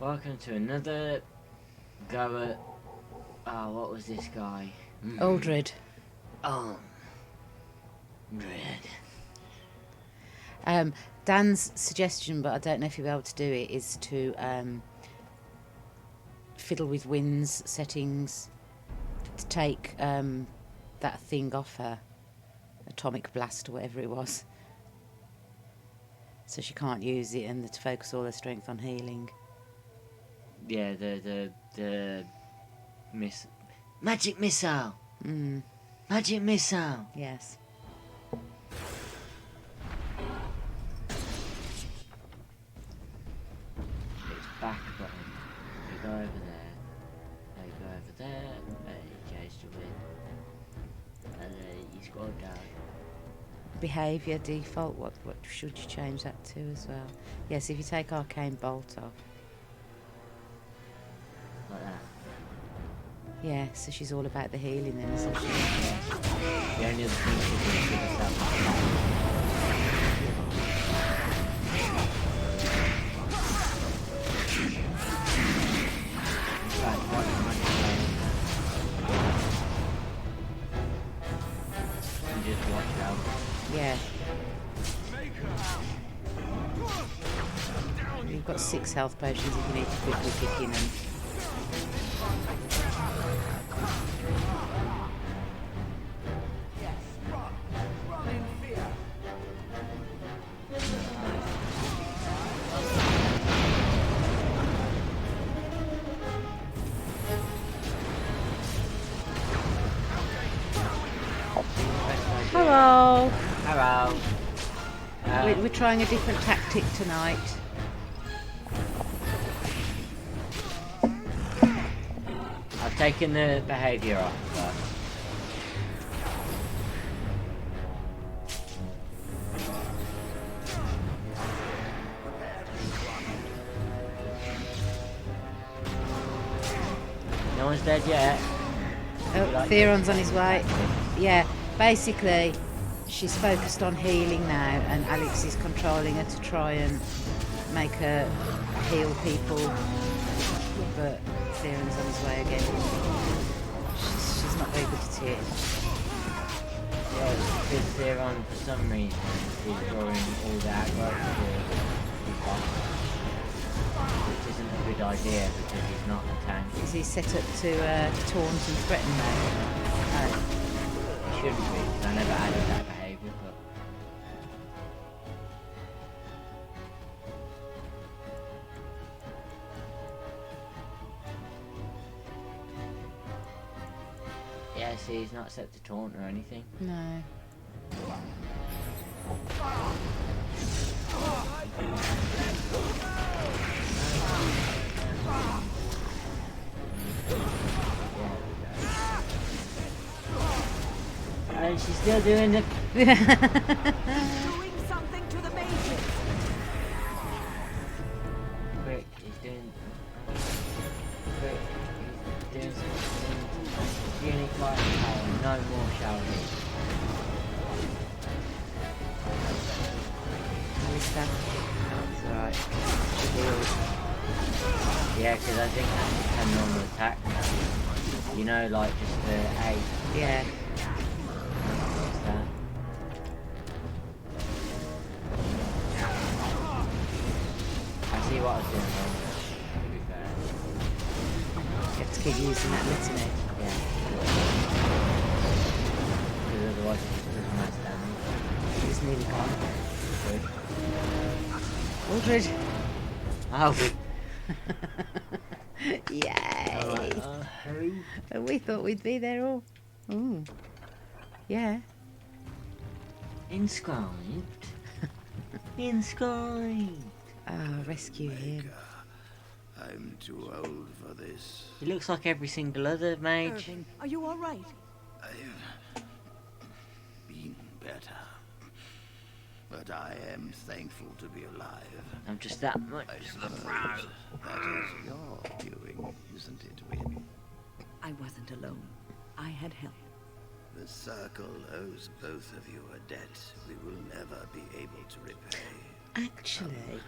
Welcome to another go at... Oh, what was this guy? Aldred. Oh. Dan's suggestion, but I don't know if you'll be able to do it, is to fiddle with Wynn's settings to take that thing off her, atomic blast or whatever it was, so she can't use it, and to focus all her strength on healing. Yeah, the magic missile. Magic missile. Yes. It's back button. You go over there. You go over there. You change to win. And then you scroll down. Behaviour default. What should you change that to as well? Yes, if you take Arcane Bolt off. Like that. Yeah, so she's all about the healing then, isn't she? The only other thing she can do is herself. You just watch out. Yeah. You've got 6 health potions if you need to quickly pick in them. Hello. Hello. We're trying a different tactic tonight. I've taken the behaviour off first. No one's dead yet. Oh, Theron's on his way. Yeah, basically, she's focused on healing now, and Alex is controlling her to try and make her heal people. But Theron's on his way again. She's not very good at it. Yeah, because Theron, for some reason, is drawing all the aggro to the boss. Which isn't a good idea because he's not a tank. Is he set up to taunt and threaten now? He shouldn't be, because I never added that behaviour, but... Yeah, see, he's not set to taunt or anything. No. And she's still doing the... Doing something to the Mages. Quick, he's doing... Quick, he's doing something... Unique fighting power, no more shouting. Alistair. That's alright. Yeah, because I think that's a normal attack now. You know, like just the A. Yeah. What's that? I see what I was doing wrong, to be fair. You have to keep using that litany. Yeah. Because otherwise it just does mass damage. He's nearly gone. Good. Aldred. Oh. Yay! Who? We thought we'd be there all. Ooh. Yeah. Inscribed. Inscribed. Ah, rescue him. I'm too old for this. He looks like every single other mage. Irving, are you all right? I've been better. But I am thankful to be alive. I'm just that much I of a suppose pro. that is your doing, isn't it, Wynn? I wasn't alone. I had help. The Circle owes both of you a debt we will never be able to repay. Actually,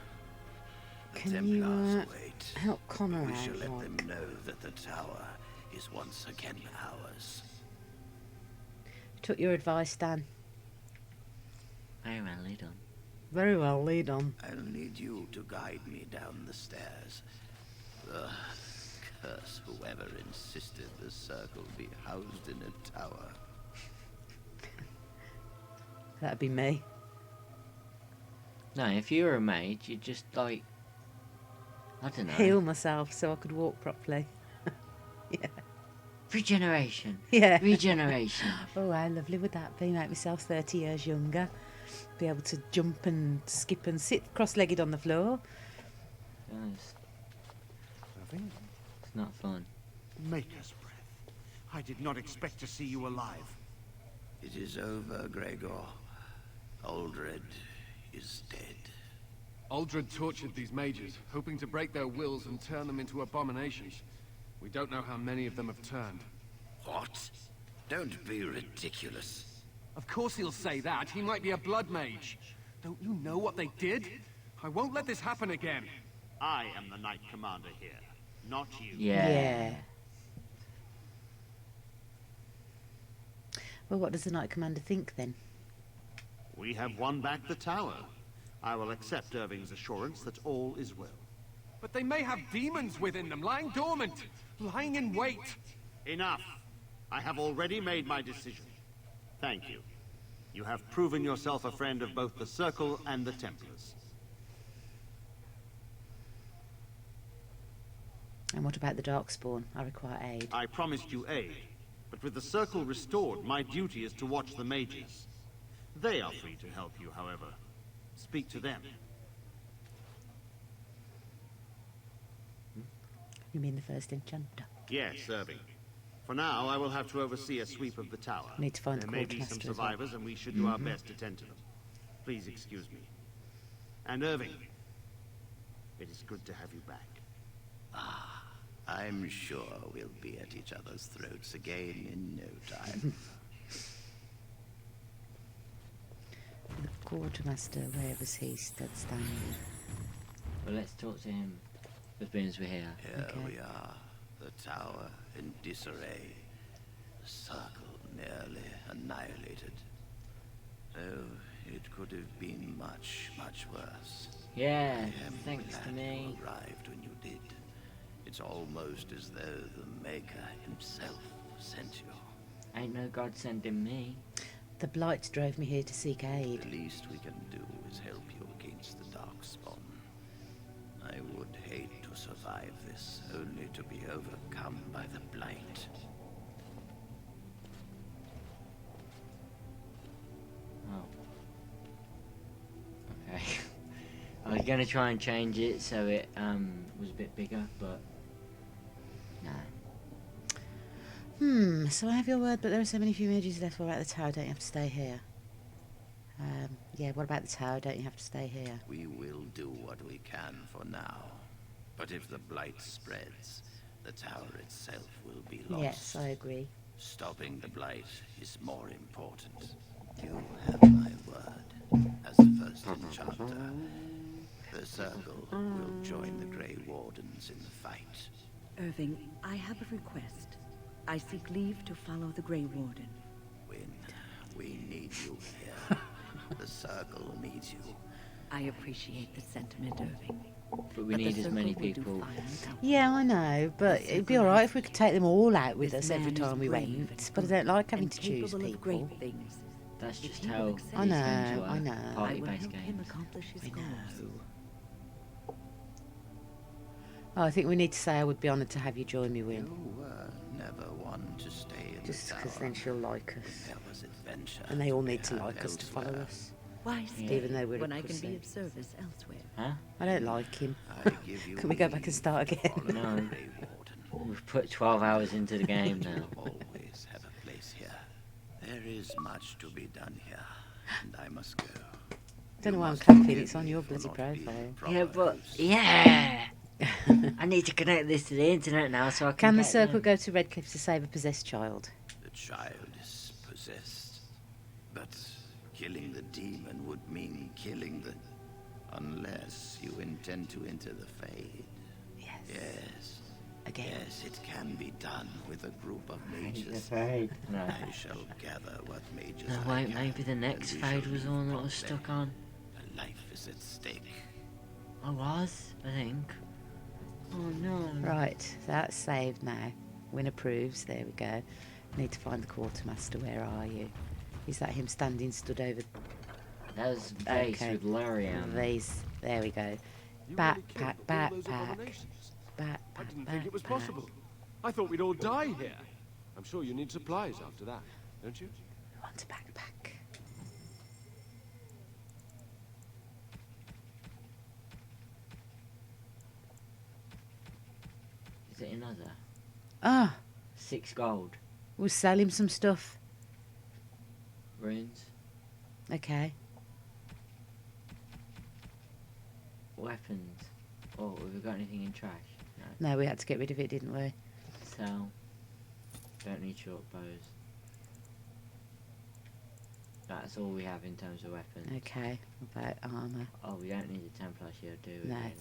The can Templars you wait. Help Connor We out, shall let like. them know that the tower is once again ours. Took your advice, Dan. Very well done. Very well, lead on. I'll need you to guide me down the stairs. Ugh, curse whoever insisted the circle be housed in a tower. That'd be me. No, if you were a mage, you'd just like, I don't know. Heal myself so I could walk properly. Yeah. Regeneration. Yeah. Regeneration. Oh, how lovely would that be? Make myself 30 years younger. Be able to jump and skip and sit cross-legged on the floor. Guys, Irving? it's not fun. Maker's breath. I did not expect to see you alive. It is over, Gregor. Aldred is dead. Aldred tortured these mages, hoping to break their wills and turn them into abominations. We don't know how many of them have turned. What? Don't be ridiculous. Of course he'll say that. He might be a blood mage. Don't you know what they did? I won't let this happen again. I am the Knight Commander here, not you. Yeah. Well, what does the Knight Commander think then? We have won back the tower. I will accept Irving's assurance that all is well. But they may have demons within them, lying dormant, lying in wait. Enough. I have already made my decision. Thank you. You have proven yourself a friend of both the Circle and the Templars. And what about the Darkspawn? I require aid. I promised you aid, but with the Circle restored, my duty is to watch the mages. They are free to help you, however. Speak to them. You mean the first enchanter? Yes, Irving. For now, I will have to oversee a sweep of the tower. Need to find there the may be some Quartermaster as well. survivors, and we should do our best to tend to them. Please excuse me. And Irving, it is good to have you back. I'm sure we'll be at each other's throats again in no time. The Quartermaster, where was he stood standing? Well, let's talk to him as soon as we're here. Here Okay. we are, the tower in disarray, the circle nearly annihilated. Oh, it could have been much, much worse. Yeah, I am thanks glad to me. you arrived when you did. It's almost as though the Maker himself sent you. Ain't no God sending me. The Blight drove me here to seek aid. The least we can do is help you against the Darkspawn. I would hate to survive this, only to be overcome by the Blight. Oh. Okay. I was gonna try and change it so it was a bit bigger, but no. So I have your word, but there are so many few mages left. What about the tower? Don't you have to stay here? Yeah, what about the tower? Don't you have to stay here? We will do what we can for now. But if the Blight spreads, the tower itself will be lost. Yes, I agree. Stopping the Blight is more important. You have my word. As the first enchanter, the Circle will join the Grey Wardens in the fight. Irving, I have a request. I seek leave to follow the Grey Warden. When we need you here, the Circle needs you. I appreciate the sentiment, Irving. but we But the need as many Circle will do people. fine without Yeah, I know, but it'd be alright if we could take them all out with This us every man is time we brave went. and But I don't like having and to choose capable of people. great things. That's If just he will how accept- these I know, games work. I know. I will Party-based help him games. accomplish his I goals. know. Oh, I think we need to say I would be honoured to have you join me, Win. You were never one to stay in Just the because tower. then she'll like us. There was adventure. And they all to be need to had like us to follow elsewhere. us. Why Yeah. stay Even though we're a when I can pussy. be of service elsewhere? Huh? I don't like him. I give you Can we go back and leave start to again? follow the No. Grey Warden. We've put 12 hours into the game now. You always have a place here. There is much to be done here, and I must go. Don't know You why I'm must clapping, forgive it's on me your for bloody not being profile. proper Yeah, but host. yeah. I need to connect this to the internet now so I can. Can the get Circle them. go to Redcliffe to save a possessed child? The child is possessed, but killing the demon would mean killing the... Unless you intend to enter the Fade. Yeah, Yes. again. Yes, it can be done with a group of He's mages. afraid. No. I shall gather what mages No, I wait, can, maybe the next and we fade shall was the leave one that was Pompeii. stuck on. A life is at stake. I was, I think. Oh no. Right, that's saved now. Win approves, there we go. Need to find the quartermaster, where are you? Is that him standing stood over That was Vase Okay. with Lurian. these? There we go. You Backpack, really killed all those backpack. abominations? Backpack, I didn't think it was backpack. possible. I thought we'd all die here. I'm sure you need supplies after that, don't you? We want a backpack. Is it another? Ah, 6 gold. we'll sell him some stuff. Runes. Okay. Weapons. Oh, have we got anything in trash? No. No, we had to get rid of it, didn't we? Sell. Don't need short bows. That's all we have in terms of weapons. Okay. What about armour? Oh, we don't need the Templar shield, do we? No. really?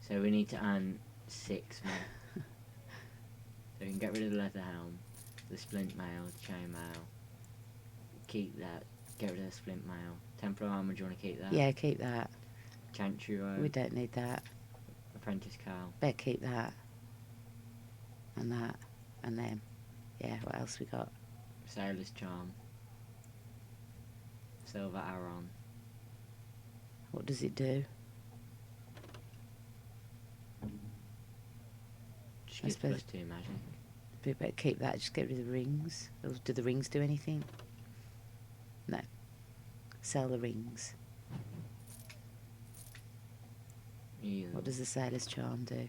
So we need to earn 6 more. So we can get rid of the leather helm, the splint mail, the chain mail. Keep that. Get rid of the splint mail. Templar armor, do you want to keep that? Yeah, keep that. Chantry robe, We don't need that. apprentice cowl. Better keep that. And that. And them. Yeah, what else we got? Sailor's charm. Silver Aron. What does it do? Just I gives suppose- +2 magic. We better keep that, just get rid of the rings. Or do the rings do anything? No. Sell the rings. Ew. What does the sailor's charm do?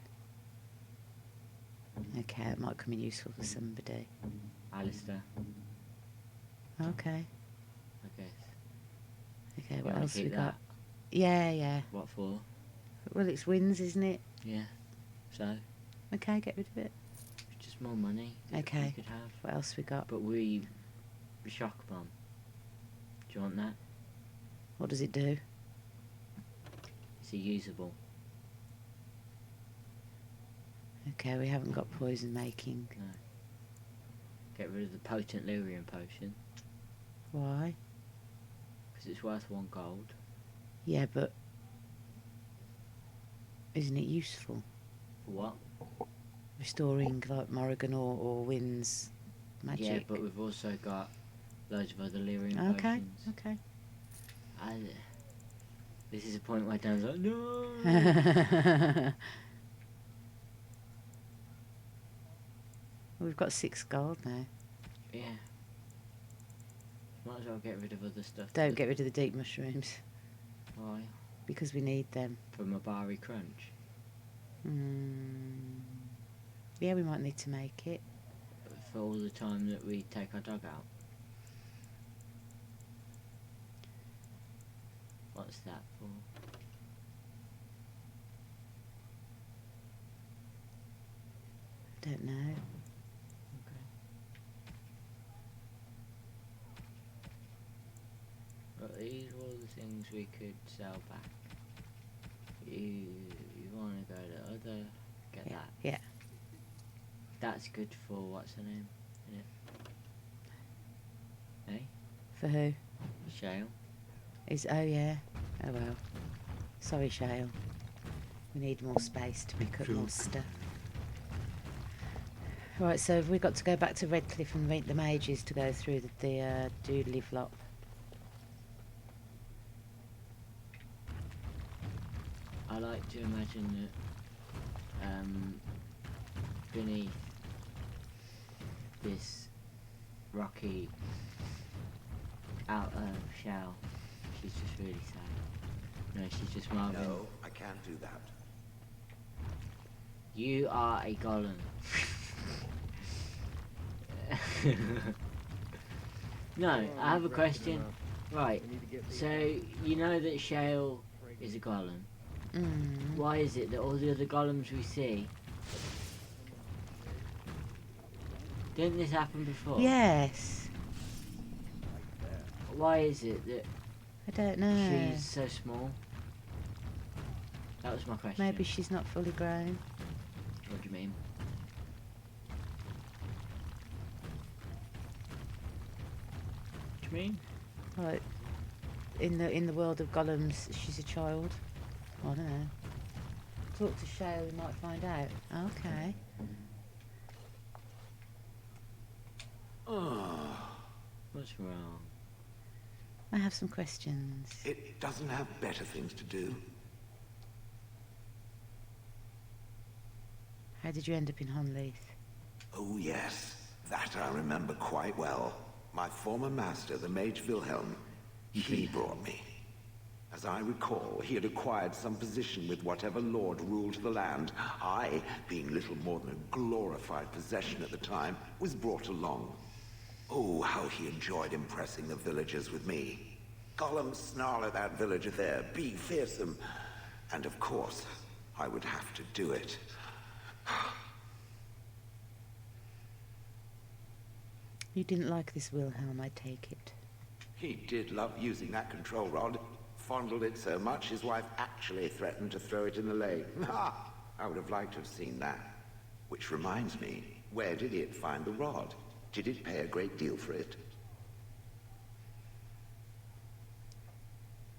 Okay, it might come in useful for somebody. Alistair, Okay. I guess. Okay, You what wanna else we keep got? that? Yeah, yeah. What for? Well, it's wins, isn't it? Yeah. So, Okay, get rid of it. it's just more money that Okay. we could have. What else we got? But we shock bomb. Do you want that? What does it do? It's a usable. Okay, we haven't got poison making. No. Get rid of the potent Lyrian potion Why? because it's worth 1 gold. Yeah, but isn't it useful? For what? Restoring like Morrigan or Wynn's magic. Yeah, but we've also got loads of other Lyrian Okay, potions. okay. This is a point where Dan's like, no. We've got 6 gold now. Yeah. Might as well get rid of other stuff. Don't get rid of the deep mushrooms Why? because we need them. For Mabari Crunch. Yeah, we might need to make it. For all the time that we take our dog out. What's that for? Don't know. Okay. Well, these are all the things we could sell back. You want to go to other? Get Yeah, that. yeah. That's good for what's her name? Hey, For who? Shale. Oh yeah. Oh well. Sorry, Shale. We need more space to pick up more stuff. Right, so have we got to go back to Redcliffe and meet the mages to go through the doodly flop? I like to imagine that beneath this rocky outer shell, she's just really sad. No, she's just Marvin. No, I can't do that. You are a golem. No, I have a question. Right, so you know that Shale is a golem. Why is it that all the other golems we see... Didn't this happen before? Yes. Why is it that I don't know. she's so small? That was my question. Maybe she's not fully grown. What do you mean? What do you mean? Like, in the world of golems, she's a child. I don't know. Talk to Shay, we might find out. Okay. What's wrong? I have some questions. It doesn't have better things to do. How did you end up in Hunleith? Oh yes, that I remember quite well. My former master, the Mage Wilhelm, he brought me. As I recall, he had acquired some position with whatever lord ruled the land. I, being little more than a glorified possession at the time, was brought along. Oh, how he enjoyed impressing the villagers with me. Gollum snarl at that villager there, be fearsome. And of course, I would have to do it. You didn't like this Wilhelm, I take it. He did love using that control rod. Fondled it so much, his wife actually threatened to throw it in the lake. Ha! I would have liked to have seen that. Which reminds me, where did it find the rod? Did it pay a great deal for it?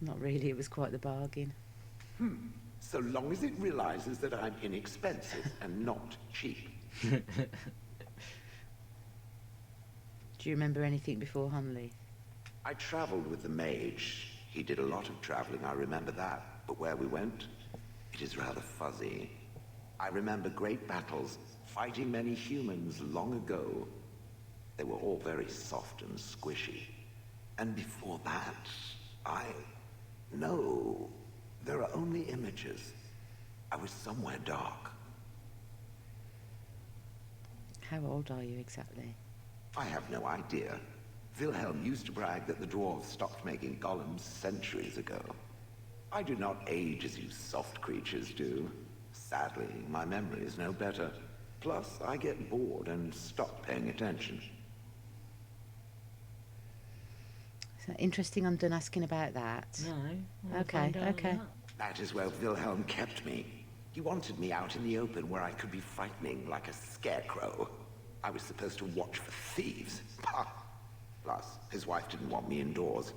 Not really, it was quite the bargain. So long as it realizes that I'm inexpensive and not cheap. Do you remember anything before Hunleith? I traveled with the mage. He did a lot of traveling, I remember that. But where we went, it is rather fuzzy. I remember great battles, fighting many humans long ago. They were all very soft and squishy. And before that, No, there are only images. I was somewhere dark. How old are you exactly? I have no idea. Wilhelm used to brag that the dwarves stopped making golems centuries ago. I do not age as you soft creatures do. Sadly, my memory is no better. Plus, I get bored and stop paying attention. So interesting, I'm done asking about that. No. I'll Okay, find out okay. that. That is where Wilhelm kept me. He wanted me out in the open where I could be frightening like a scarecrow. I was supposed to watch for thieves. Pah! Plus, his wife didn't want me indoors.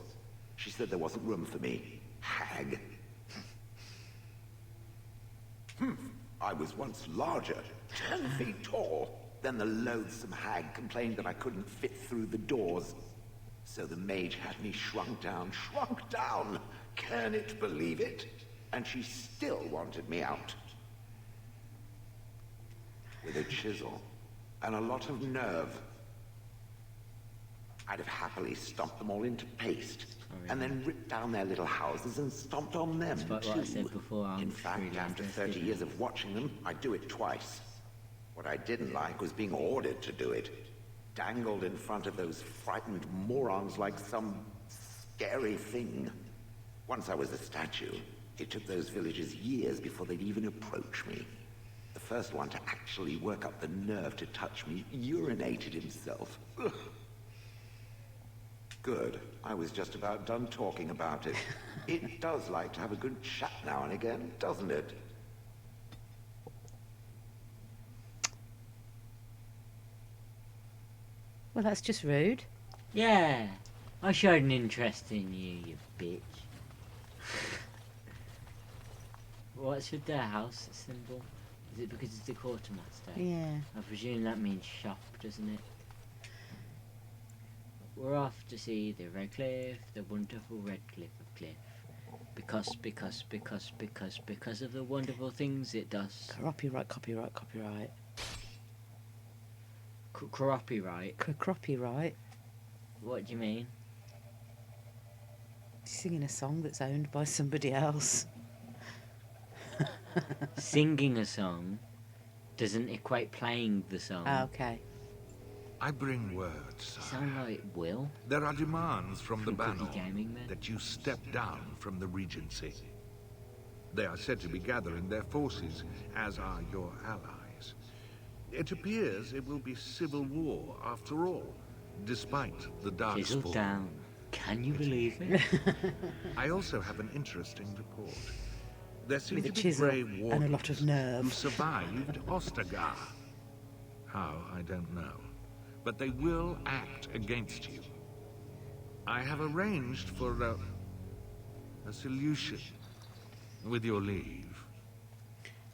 She said there wasn't room for me. Hag. I was once larger, 10 feet tall. Then the loathsome hag complained that I couldn't fit through the doors. So the mage had me shrunk down. Can it believe it? And she still wanted me out. With a chisel and a lot of nerve. I'd have happily stomped them all into paste, and then ripped down their little houses and stomped on them, But too. what I said before, I'm In fact, really after interested 30 in- years of watching them, I'd do it twice. What I didn't like was being ordered to do it. Dangled in front of those frightened morons like some scary thing. Once I was a statue, it took those villagers years before they'd even approach me. The first one to actually work up the nerve to touch me urinated himself. Ugh. Good. I was just about done talking about it. It does like to have a good chat now and again, doesn't it? Well, that's just rude. Yeah. I showed an interest in you bitch. What's with their house symbol? Is it because it's the quartermaster? Yeah. I presume that means shop, doesn't it? We're off to see the Red Cliff, the wonderful Red Cliff of Cliff. Because of the wonderful things it does. Copyright. Copyright? Copyright. What do you mean? Singing a song that's owned by somebody else. Singing a song doesn't equate playing the song. Oh, okay. I bring word, You sire. sound like Will. There are demands from the From Cookie Banner Gaming, then? that you step down from the Regency. They are said to be gathering their forces, as are your allies. It appears it will be civil war after all, despite the Chisel Darkspawn. down. Can you believe it? I also have an interesting report. There seem with a to be chisel grey and a wardens lot of who nerve. survived Ostagar. How, I don't know. But they will act against you. I have arranged for a solution, with your leave.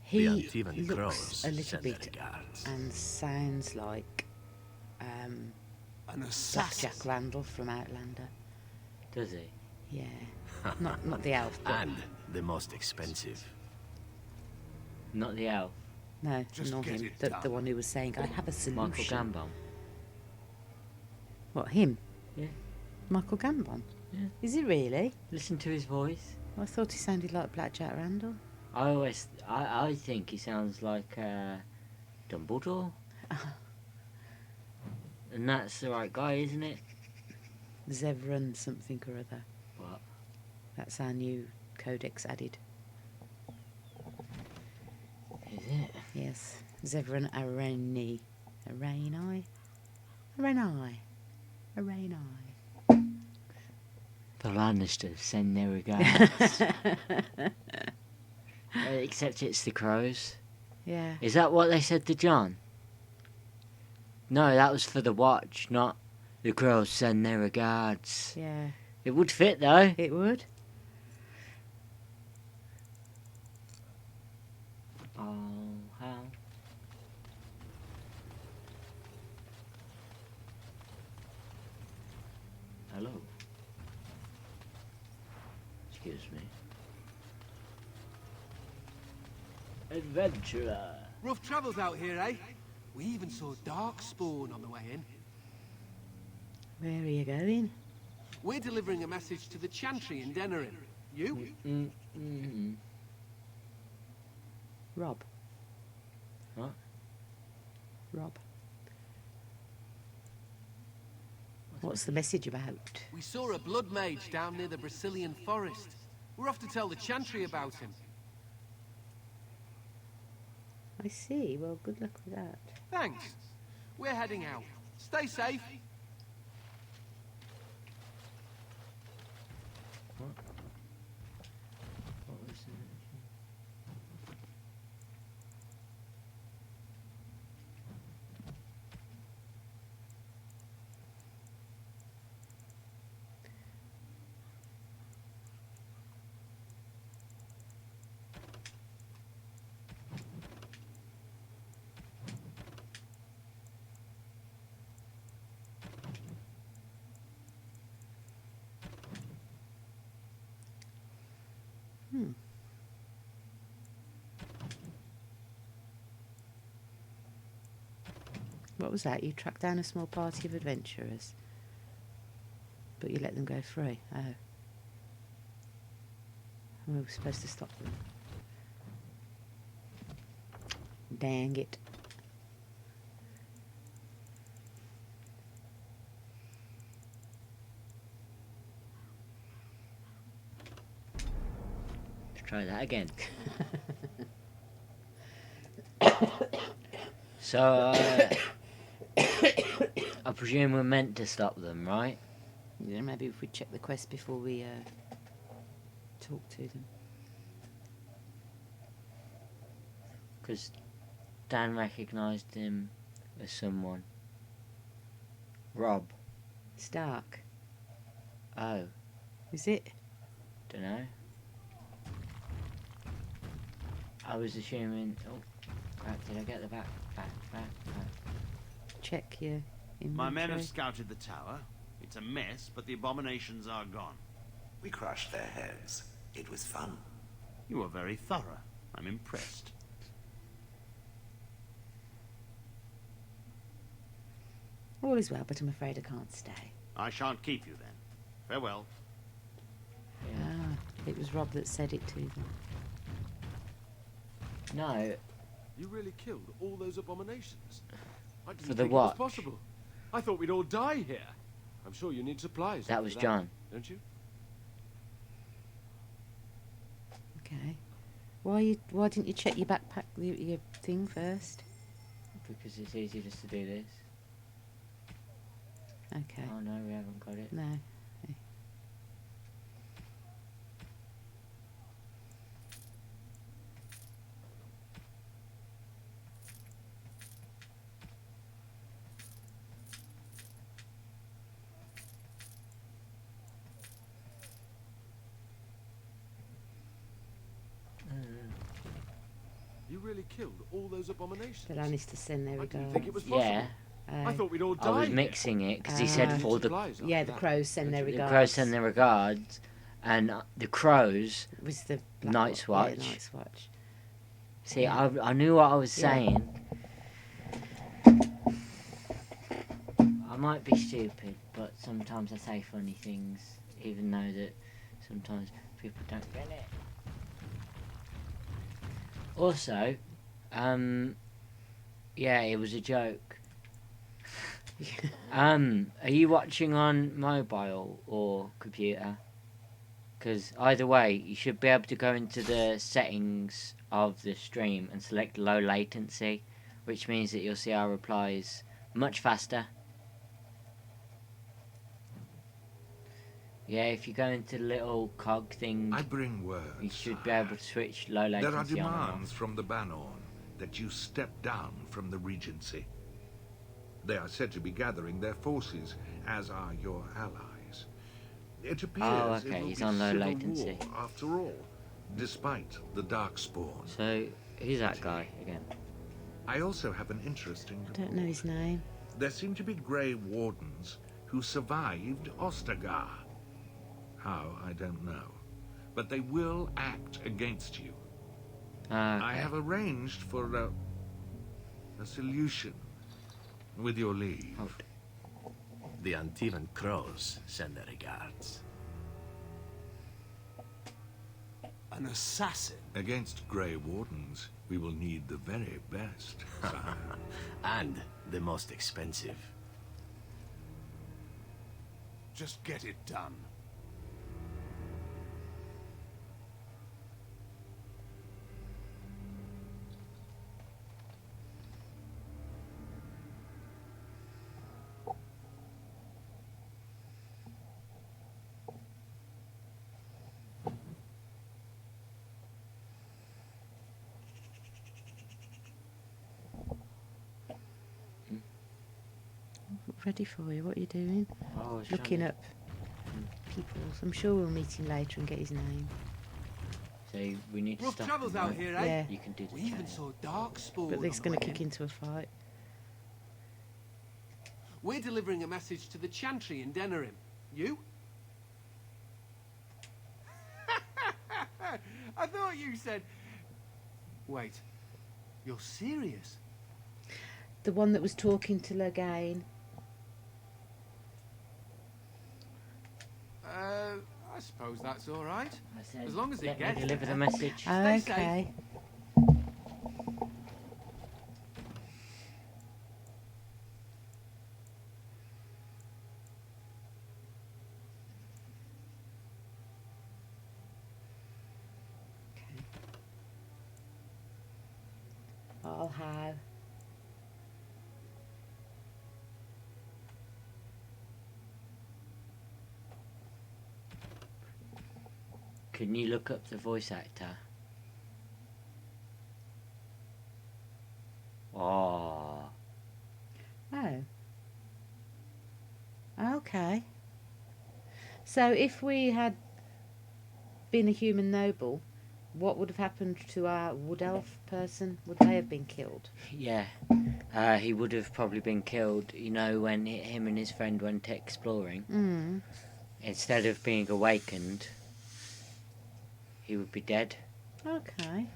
He Antivan looks crows a little send bit their regards. and sounds like An Black assassin. Jack Randall from Outlander. Does he? Yeah, not the elf, but And the most expensive. Not the elf. no, Just not get him. it The done. one who was saying, "I have a solution." Michael Gambon. What, him? Yeah. Michael Gambon? Yeah. Is he really? Listen to his voice. I thought he sounded like Black Jack Randall. I think he sounds like Dumbledore. And that's the right guy, isn't it? Zevran something or other. What? That's our new codex added. Is it? Yes. Zevran Areni. Areni? Areni. Areni. The Lannisters send their regards. Except it's the crows. Yeah. Is that what they said to John? No, that was for the watch, not the crows send their regards. Yeah. It would fit though. It would. Oh, how? Hello. Excuse me. Adventurer. Rough travels out here, eh? We even saw Darkspawn on the way in. Where are you going? We're delivering a message to the Chantry in Denerin. You? Rob. What? Rob. What's the message about? We saw a blood mage down near the Brazilian forest. We're off to tell the Chantry about him. I see. Well, good luck with that. Thanks. We're heading out. Stay safe. What was it? What was that? You tracked down a small party of adventurers, but you let them go free. Oh. We were supposed to stop them. Dang it. Let's try that again. So, I presume we're meant to stop them, right? Yeah, maybe if we check the quest before we talk to them. Because Dan recognised him as someone. Rob. Stark. Oh, Is it? dunno. I was assuming... Oh, crap, did I get the back? Check your inventory. My men have scouted the tower. It's a mess, but the abominations are gone. We crushed their heads. It was fun. You were very thorough. I'm impressed. All is well, but I'm afraid I can't stay. I shan't keep you then. Farewell. Ah, it was Rob that said it to them. No, You really killed all those abominations? I didn't For the think watch. it was possible. I thought we'd all die here. I'm sure you need supplies. that for was John. Don't you? Okay. Why didn't you check your backpack, your thing first? Because it's easy just to do this. Okay. Oh no, we haven't got it. No. You really killed all those abominations? The Lannisters send their I didn't regards. think it was possible. Yeah, I thought we'd all died. I was here. mixing it because he said for the Yeah, the crows send their the regards. crows send their regards, and the crows. Was the Night's Watch. Watch. Yeah, Night's Watch. See, I knew what I was Yeah. saying. I might be stupid, but sometimes I say funny things, even though that sometimes people don't get it. Also, yeah, it was a joke. Are you watching on mobile or computer? Because either way, you should be able to go into the settings of the stream and select low latency, which means that you'll see our replies much faster. Yeah, if you go into the little cog thing, I bring word. you should be able to switch low latency There are on and off. demands from the Banorn that you step down from the Regency. They are said to be gathering their forces, as are your allies. It appears okay, it will he's be on low civil latency. war after all, despite the Darkspawn. So, who's that guy again? I also have an interesting I don't know his name. There seem to be Grey Wardens who survived Ostagar. How, I don't know. But they will act against you. I have arranged for a solution, with your leave. The Antivan crows send their regards. An assassin? Against Grey Wardens, we will need the very best. And the most expensive. Just get it done. Ready for you. What are you doing? Oh, I was Looking trying up people. I'm sure we'll meet him later and get his name. So we need to Rough stop travels him, out right? here, eh? Yeah. You can do the We even chat. saw Darkspawn. But this on going the to way kick in. into a fight. We're delivering a message to the Chantry in Denerim. You? I thought you said... Wait. You're serious? The one that was talking to Loghain. I suppose that's all right. I said, As long as it let me gets deliver there. the message. Oh, Stay safe. okay. Oh, how? Can you look up the voice actor? Oh. Oh. Okay. So if we had been a human noble, what would have happened to our wood elf person? Would they have been killed? Yeah. He would have probably been killed, you know, when him and his friend went exploring. Mm. Instead of being awakened, he would be dead. Okay.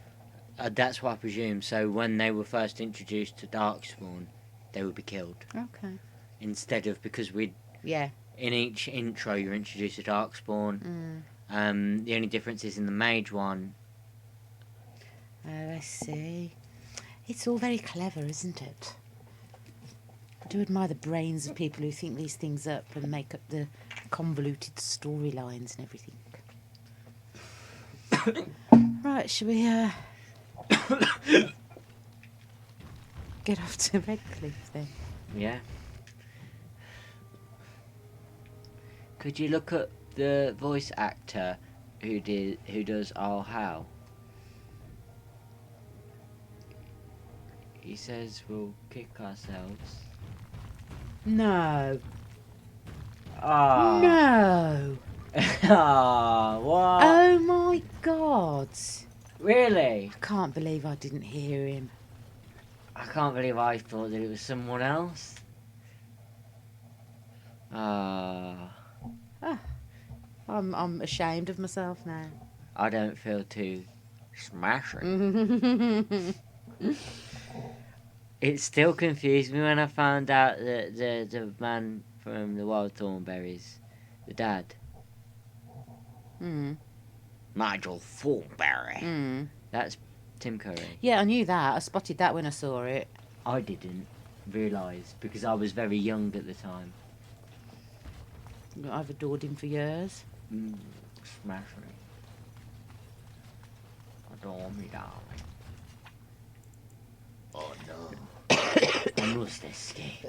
That's what I presume. So when they were first introduced to Darkspawn, they would be killed. Okay. Instead of, because we'd... Yeah. In each intro, you're introduced to Darkspawn. Mm. The only difference is in the mage one. Oh, I see. It's all very clever, isn't it? I do admire the brains of people who think these things up and make up the convoluted storylines and everything. Right, shall we get off to Redcliffe then? Yeah. Could you look up the voice actor who does All How? He says we'll kick ourselves. No. Ah. No. Ah, what? Oh my God. Really? I can't believe I didn't hear him. I can't believe I thought that it was someone else. I'm ashamed of myself now. I don't feel too smashing. It still confused me when I found out that the man from the Wild Thornberries, the dad, Nigel Thornberry, that's Tim Curry. Yeah, I knew that. I spotted that when I saw it. I didn't realise because I was very young at the time. I've adored him for years. Smashing. Adore me, darling. Oh no. I must escape.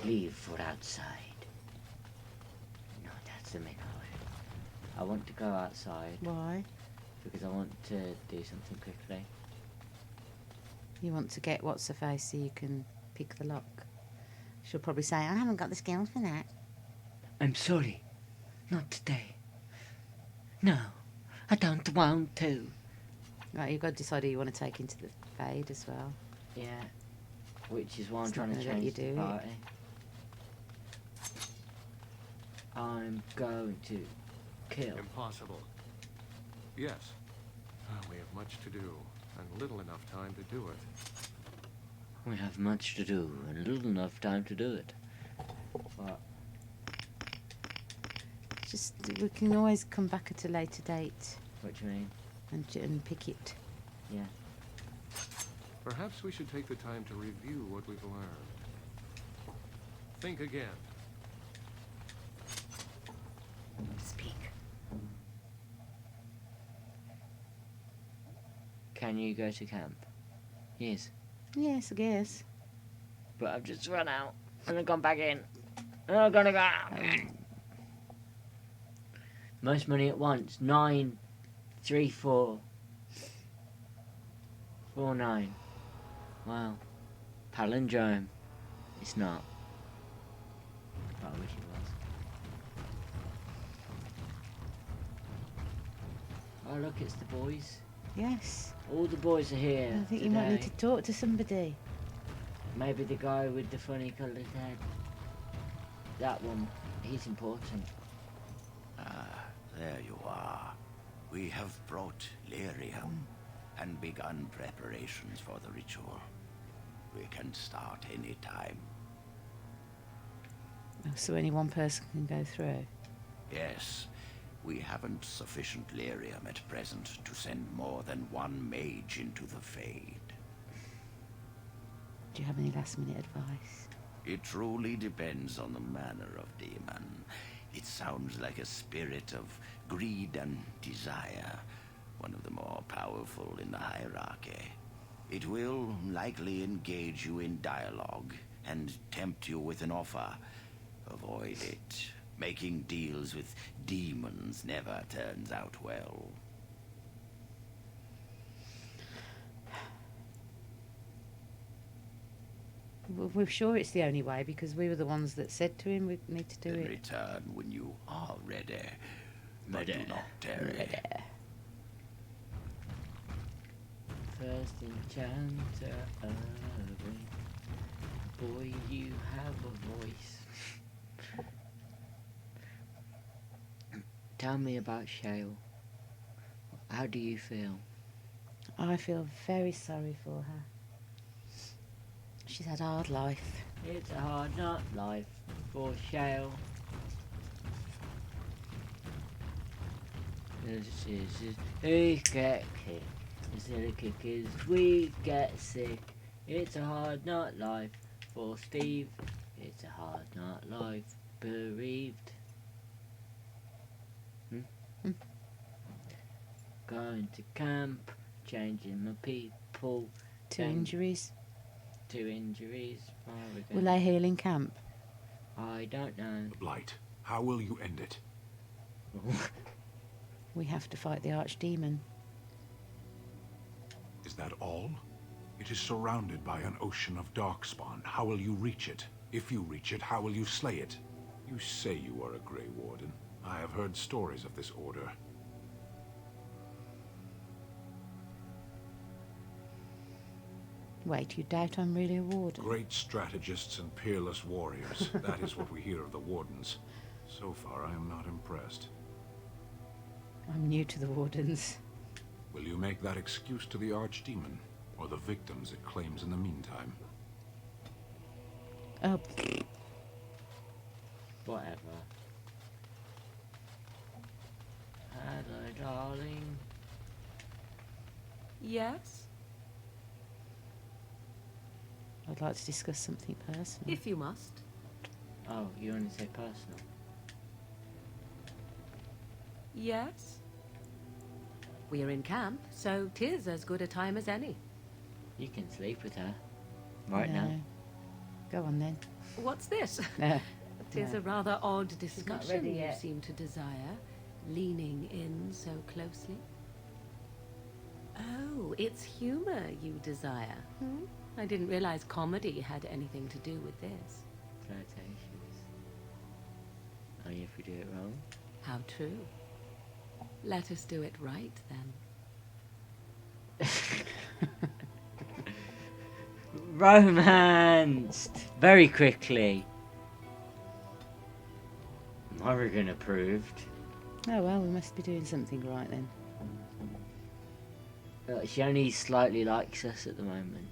Leave for outside. No, that's the middle. I want to go outside. Why? Because I want to do something quickly. You want to get what's her face so you can pick the lock. She'll probably say, I haven't got the skills for that. I'm sorry. Not today. No, I don't want to. Right, you've got to decide who you want to take into the Fade as well. Yeah. Which is why I'm It's trying not to gonna let change you the do it. party. I'm going to kill. Impossible. Yes. We have much to do, and little enough time to do it. We have much to do and little enough time to do it. What? Just, we can always come back at a later date What do you mean? and pick it. Yeah. Perhaps we should take the time to review what we've learned. Think again. Speak. Can you go to camp? Yes. Yes, I guess. But I've just run out and I've gone back in. And I'm gonna go out. Most money at once. 9, 3, 4. 4, 9. Wow. Palindrome. It's not. But I wish it was. Oh look, it's the boys. Yes. All the boys are here. I think today. you might need to talk to somebody. Maybe the guy with the funny coloured head. That one. He's important. There you are. We have brought lyrium and begun preparations for the ritual. We can start any time. Oh, so only one person can go through. Yes, we haven't sufficient lyrium at present to send more than one mage into the Fade. Do you have any last minute advice? It truly depends on the manner of demon. It sounds like a spirit of greed and desire, one of the more powerful in the hierarchy. It will likely engage you in dialogue and tempt you with an offer. Avoid it. Making deals with demons never turns out well. We're sure it's the only way because we were the ones that said to him we need to do Then it. return when you are ready. But do not tarry. First enchanter of it. Boy, you have a voice. Tell me about Shale. How do you feel? I feel very sorry for her. She's had a hard life. It's a hard knock life for Shale. We get kicked. Instead of kickers, we get sick. It's a hard knock life for Steve. It's a hard knock life, bereaved. Going to camp, changing my people. 2 injuries. 2 injuries. Will they heal in camp? I don't know. The Blight. How will you end it? We have to fight the archdemon. Is that all? It is surrounded by an ocean of darkspawn. How will you reach it? If you reach it, how will you slay it? You say you are a Grey Warden. I have heard stories of this order. Wait, you doubt I'm really a warden? Great strategists and peerless warriors. That is what we hear of the Wardens. So far, I am not impressed. I'm new to the Wardens. Will you make that excuse to the Archdemon, or the victims it claims in the meantime? Oh, Whatever. Hello, darling. Yes? I'd like to discuss something personal. If you must. Oh, you want to say personal? Yes? We're in camp, so 'tis as good a time as any. You can sleep with her. Right now. No. Go on then. What's this? No. 'Tis No. a rather odd not discussion ready you yet. seem to desire, leaning in so closely. Oh, it's humor you desire. I didn't realize comedy had anything to do with this. Flirtatious. Only if we do it wrong. How true. Let us do it right, then. Romanced! Very quickly. Morrigan approved. Oh well, we must be doing something right then. She only slightly likes us at the moment.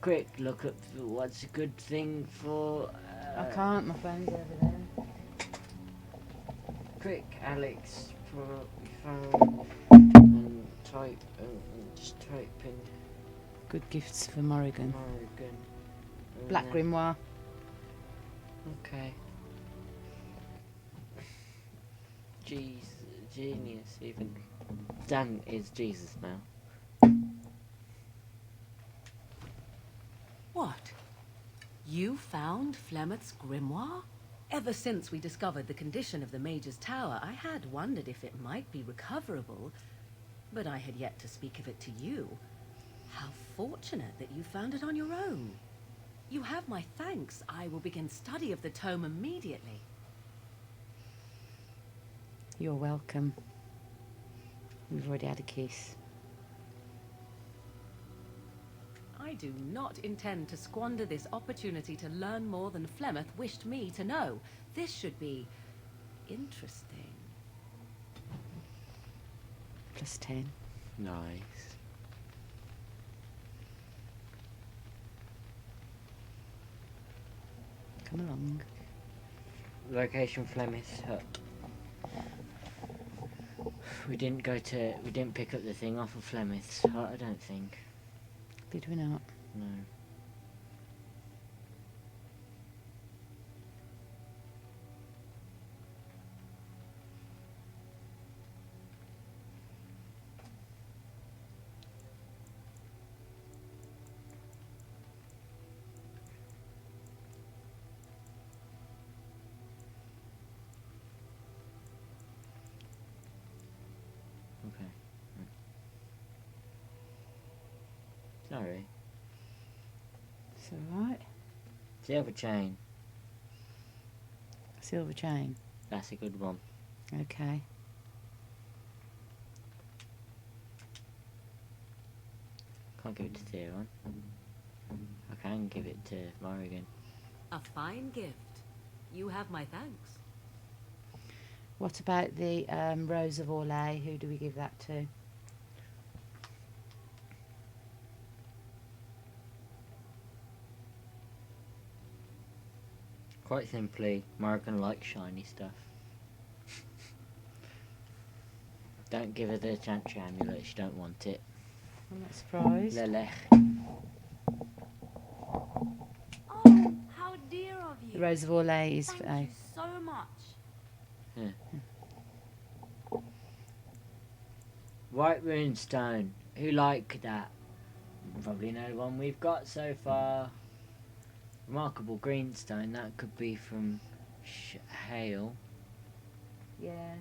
Quick, look up what's a good thing for... I can't, my phone's over there. Quick, Alex, pull up your phone and type, just type in Good gifts for Morrigan. Morrigan. Black Grimoire. Okay. Genius, even. Dan is Jesus now. What? You found Flemeth's grimoire? Ever since we discovered the condition of the Mage's Tower, I had wondered if it might be recoverable, but I had yet to speak of it to you. How fortunate that you found it on your own. You have my thanks. I will begin study of the tome immediately. You're welcome. We've already had a kiss. I do not intend to squander this opportunity to learn more than Flemeth wished me to know. This should be interesting. +10. Nice. Come along. Location Flemeth's hut. We didn't pick up the thing off of Flemeth's hut, I don't think. Did we not? No. Okay. Sorry. It's alright. Silver chain. Silver chain. That's a good one. Okay. Can't give it to Theron. I can give it to Morrigan. A fine gift. You have my thanks. What about the Rose of Orlais? Who do we give that to? Quite simply, Morrigan likes shiny stuff. Don't give her the Chantry Amulet, she don't want it. I'm not surprised. Lelech. Oh, how dear of you. The Rose of Orlais is... Thank you so much. Yeah. White Runestone. Who liked that? Probably no one we've got so far. Remarkable Greenstone. That could be from Hale. Yeah.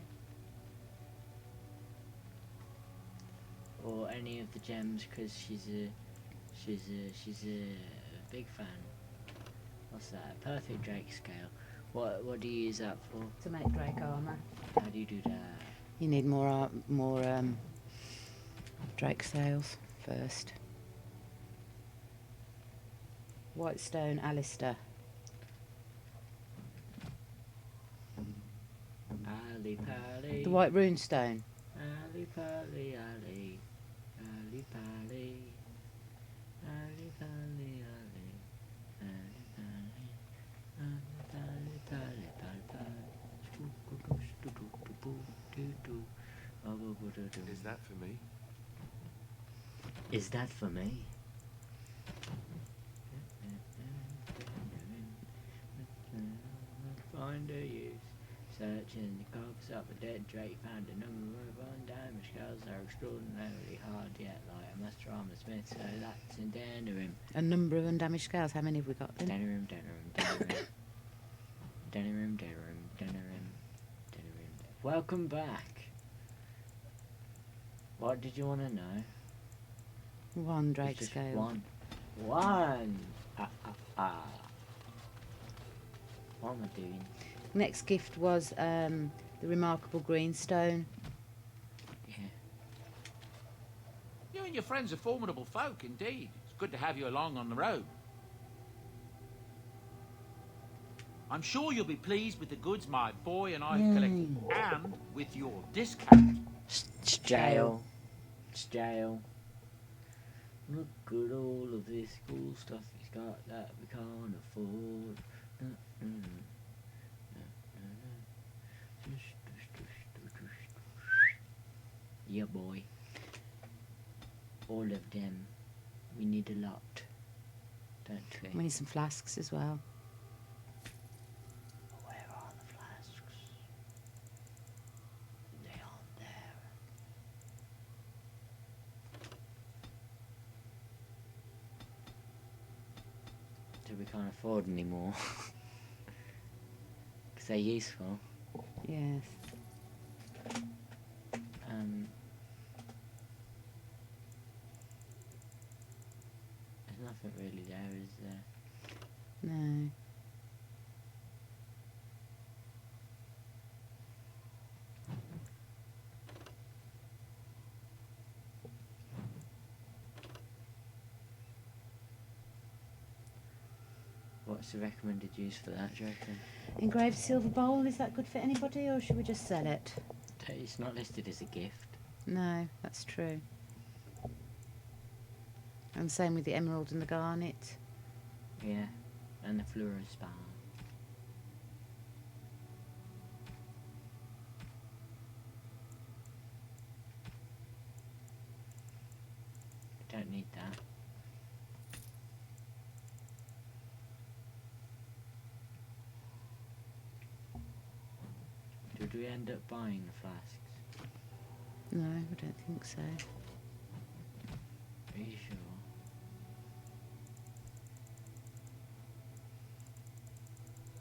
Or any of the gems, because she's a big fan. What's that? Perfect Drake scale. What do you use that for? To make Drake armour. How do you do that? You need more Drake sails first. Whitestone, Alistair. Ali pally. The White Runestone. Ali pally, Ali. Ali pally. Ali pally, Ali. Ali pally. Ali pally, pally, pally, pally. Is that for me? Is that for me? Find a use. Searching the cogs up a dead Drake found a number of undamaged skulls that are extraordinarily hard yet like a master armorsmith, so that's in Denerim. A number of undamaged scales. How many have we got then? Denerim, Denerim, Denerim. Denerim, Denerim, Denerim, Denerim. Welcome back. What did you want to know? One Drake Just scale. one. One! What am I doing? Next gift was the remarkable greenstone. Yeah. You and your friends are formidable folk, indeed. It's good to have you along on the road. I'm sure you'll be pleased with the goods my boy and I have collected, and with your discount. It's jail. It's jail. Look at all of this cool stuff he's got that we can't afford. Yeah, boy. All of them. We need a lot, don't we? We need some flasks as well. Where are the flasks? They aren't there. So we can't afford any more. Because they're useful. Yes. There's nothing really there, is there? No. What's the recommended use for that, do you reckon? Engraved silver bowl, is that good for anybody or should we just sell it? It's not listed as a gift. No, that's true. And same with the emerald and the garnet. Yeah, and the fluorospar. Don't need that. Did we end up buying the flasks? No, I don't think so. Are you sure?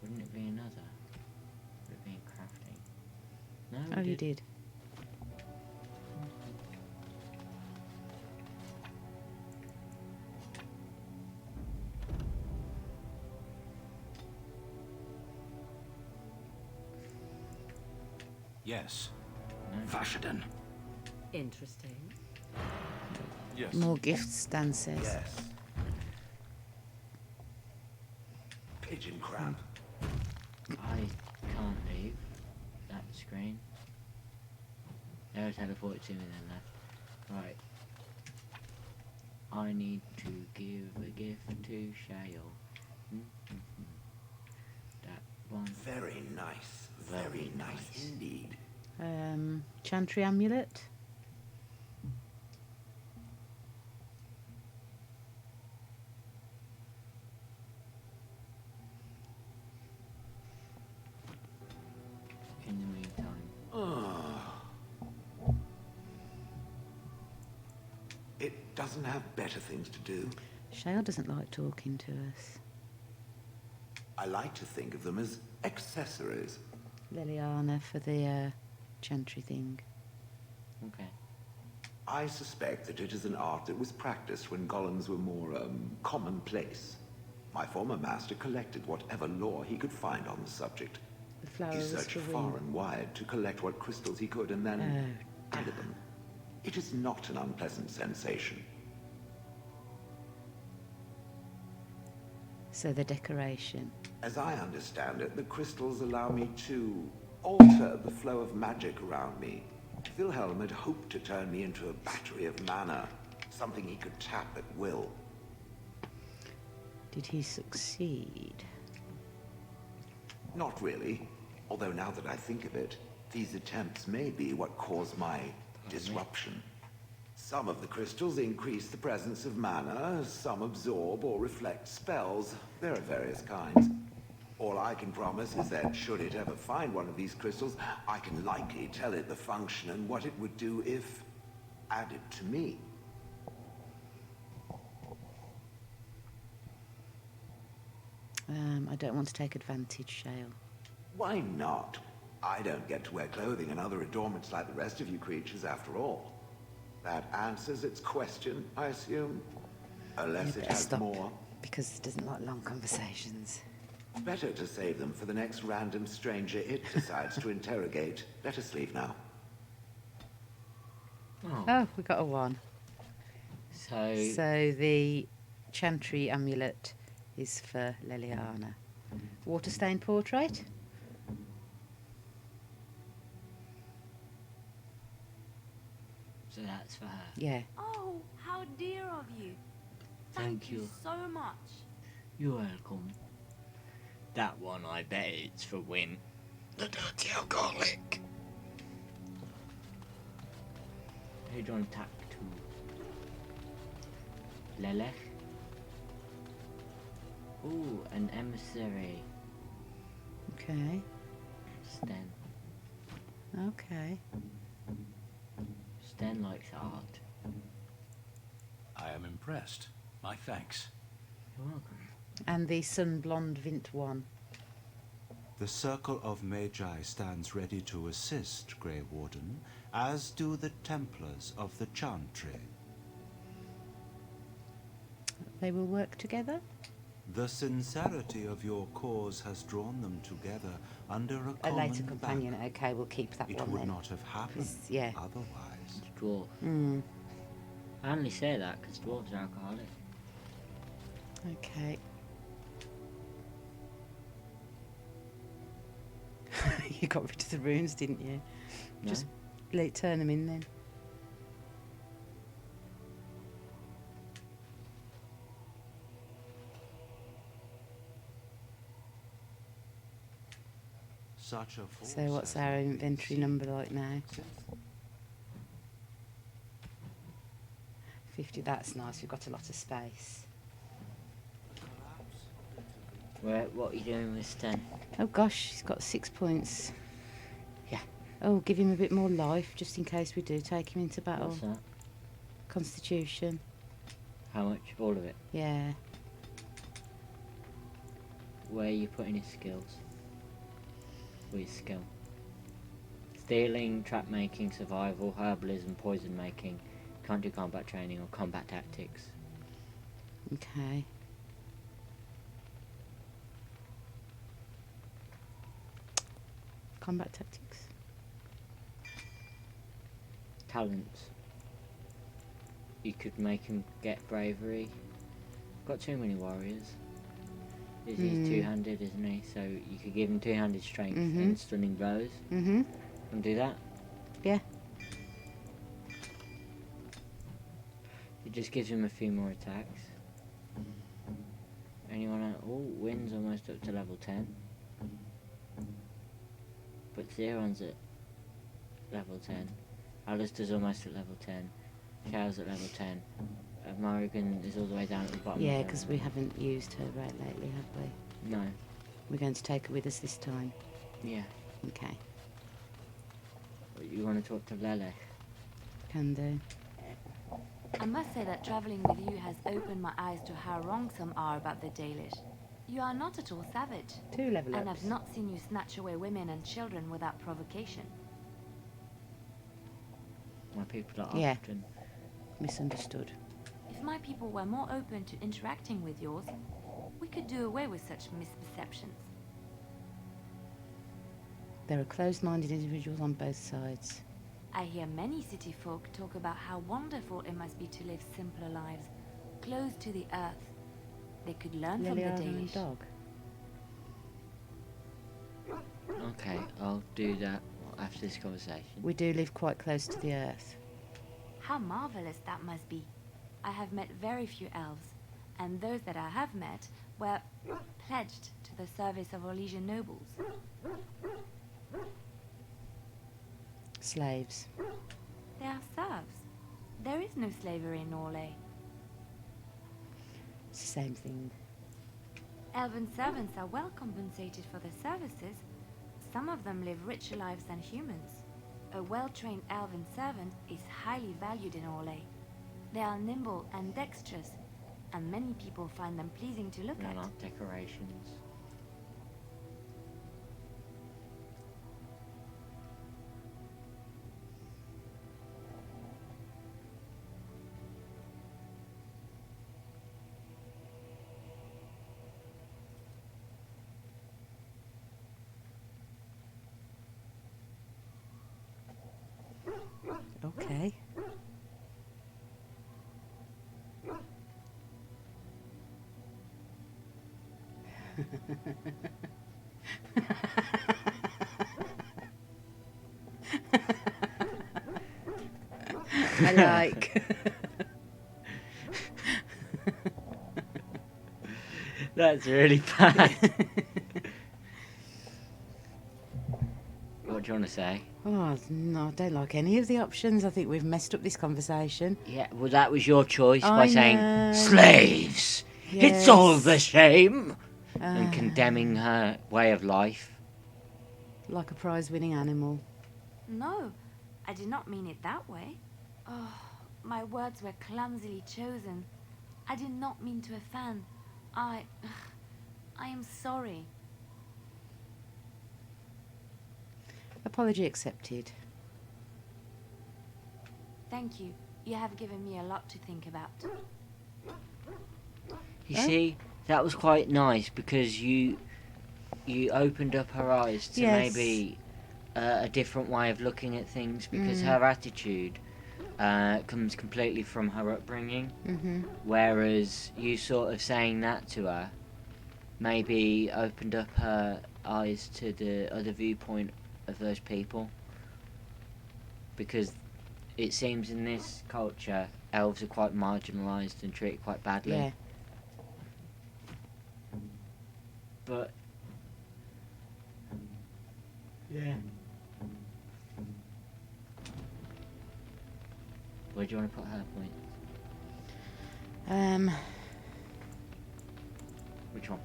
Wouldn't it be another? Would it be in crafting? No, Oh, you did. Yes. Vashaden. Interesting. Yes. More gifts, Dan says. Yes. Pigeon crab. I can't leave that screen. They'll teleport to me then left. Right. I need to give a gift to Shale. That one. Very nice. Very nice indeed. Chantry amulet. In the meantime. It doesn't have better things to do. Shale doesn't like talking to us. I like to think of them as accessories. Liliana for the chantry thing. Okay. I suspect that it is an art that was practiced when golems were more, commonplace. My former master collected whatever lore he could find on the subject. The flower He was searched for far wind. and wide to collect what crystals he could and then added them. It is not an unpleasant sensation. So the decoration. As I understand it, the crystals allow me to alter the flow of magic around me. Wilhelm had hoped to turn me into a battery of mana, something he could tap at will. Did he succeed? Not really, although now that I think of it, these attempts may be what caused my disruption. Some of the crystals increase the presence of mana, some absorb or reflect spells. There are various kinds. All I can promise is that should it ever find one of these crystals, I can likely tell it the function and what it would do if added to me. I don't want to take advantage, Shale. Why not? I don't get to wear clothing and other adornments like the rest of you creatures after all. That answers its question, I assume? Unless it has Stop, more. because it doesn't like long conversations. Better to save them for the next random stranger it decides to interrogate. Let us leave now. Oh, we got a 1. So the Chantry amulet is for Leliana. Water-stained portrait? So that's for her. Yeah. Oh, how dear of you. Thank you. so much. You're welcome. That one, I bet it's for Win. The dirty alcoholic. Who do you want to talk to? Lelech? Ooh, an emissary. Okay. Sten. Okay. Sten likes art. I am impressed. My thanks. You're welcome. And the sun blonde Vint one. The Circle of Magi stands ready to assist, Grey Warden, as do the Templars of the Chantry. They will work together? The sincerity of your cause has drawn them together under a A common later companion. banner. Okay, we'll keep that It one would then. not have happened Yeah. otherwise. Dwarf. Mm. I only say that because dwarves are alcoholic. Okay. You got rid of the runes, didn't you? No. Just turn them in then. Such a force So what's has our not been inventory seen number like now? since 50, that's nice. We've got a lot of space. What are you doing with Sten? Oh gosh, he's got 6 points. Yeah. Oh, give him a bit more life, just in case we do take him into battle. What's that? Constitution. How much? All of it? Yeah. Where are you putting his skills? With his skill? Stealing, trap making, survival, herbalism, poison making. Can't do combat training or combat tactics. Okay. Combat tactics. Talents. You could make him get bravery. Got too many warriors. He's two-handed, isn't he? So you could give him two-handed strength and stunning blows. Mm-hmm. And do that. Yeah. It just gives him a few more attacks. Anyone else? Oh, Win's almost up to level 10. But Theron's at level 10. Alistair's almost at level 10. Shaw's at level 10. Morrigan is all the way down at the bottom. Yeah, because we haven't used her right lately, have we? No. We're going to take her with us this time. Yeah. Okay. You want to talk to Lelech? Can do. I must say that traveling with you has opened my eyes to how wrong some are about the Dalish. You are not at all savage. 2 level And ups. I've not seen you snatch away women and children without provocation. My people are Yeah. often... Misunderstood. If my people were more open to interacting with yours, we could do away with such misperceptions. There are closed-minded individuals on both sides. I hear many city folk talk about how wonderful it must be to live simpler lives, close to the earth. They could learn from the Liliana and Dalish. dog. Okay, I'll do that after this conversation. We do live quite close to the earth. How marvelous that must be. I have met very few elves, and those that I have met were pledged to the service of Orlesian nobles. Slaves. They are serfs. There is no slavery in Orlais. It's the same thing. Elven servants are well compensated for their services. Some of them live richer lives than humans. A well-trained elven servant is highly valued in Orlais. They are nimble and dexterous, and many people find them pleasing to look They're at. not decorations. Okay. I like. That's really bad. What do you want to say? Oh, no, I don't like any of the options. I think we've messed up this conversation. Yeah, well, that was your choice by I saying, know. slaves! It's all Yes. the same! And condemning her way of life. Like a prize-winning animal. No, I did not mean it that way. Oh, my words were clumsily chosen. I did not mean to offend. I am sorry. Apology accepted. Thank you. You have given me a lot to think about. You see, that was quite nice because you opened up her eyes to Yes. maybe a different way of looking at things because Mm. her attitude comes completely from her upbringing. Mhm. Whereas you sort of saying that to her maybe opened up her eyes to the other viewpoint of those people. Because it seems in this culture, elves are quite marginalised and treated quite badly. Yeah. But yeah. Where do you want to put her point? Which one?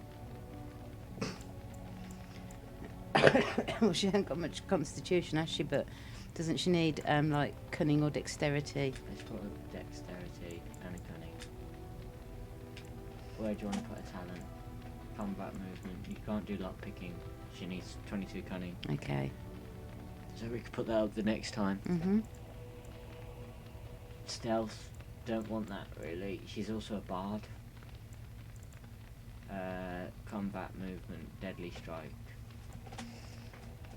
Well, she hasn't got much constitution, has she? But doesn't she need like cunning or dexterity? Let's put a dexterity and a cunning. Where do you want to put a talent? Combat movement. You can't do lock picking. She needs 22 cunning. Okay. So we could put that up the next time. Mhm. Stealth. Don't want that really. She's also a bard. Combat movement. Deadly strike.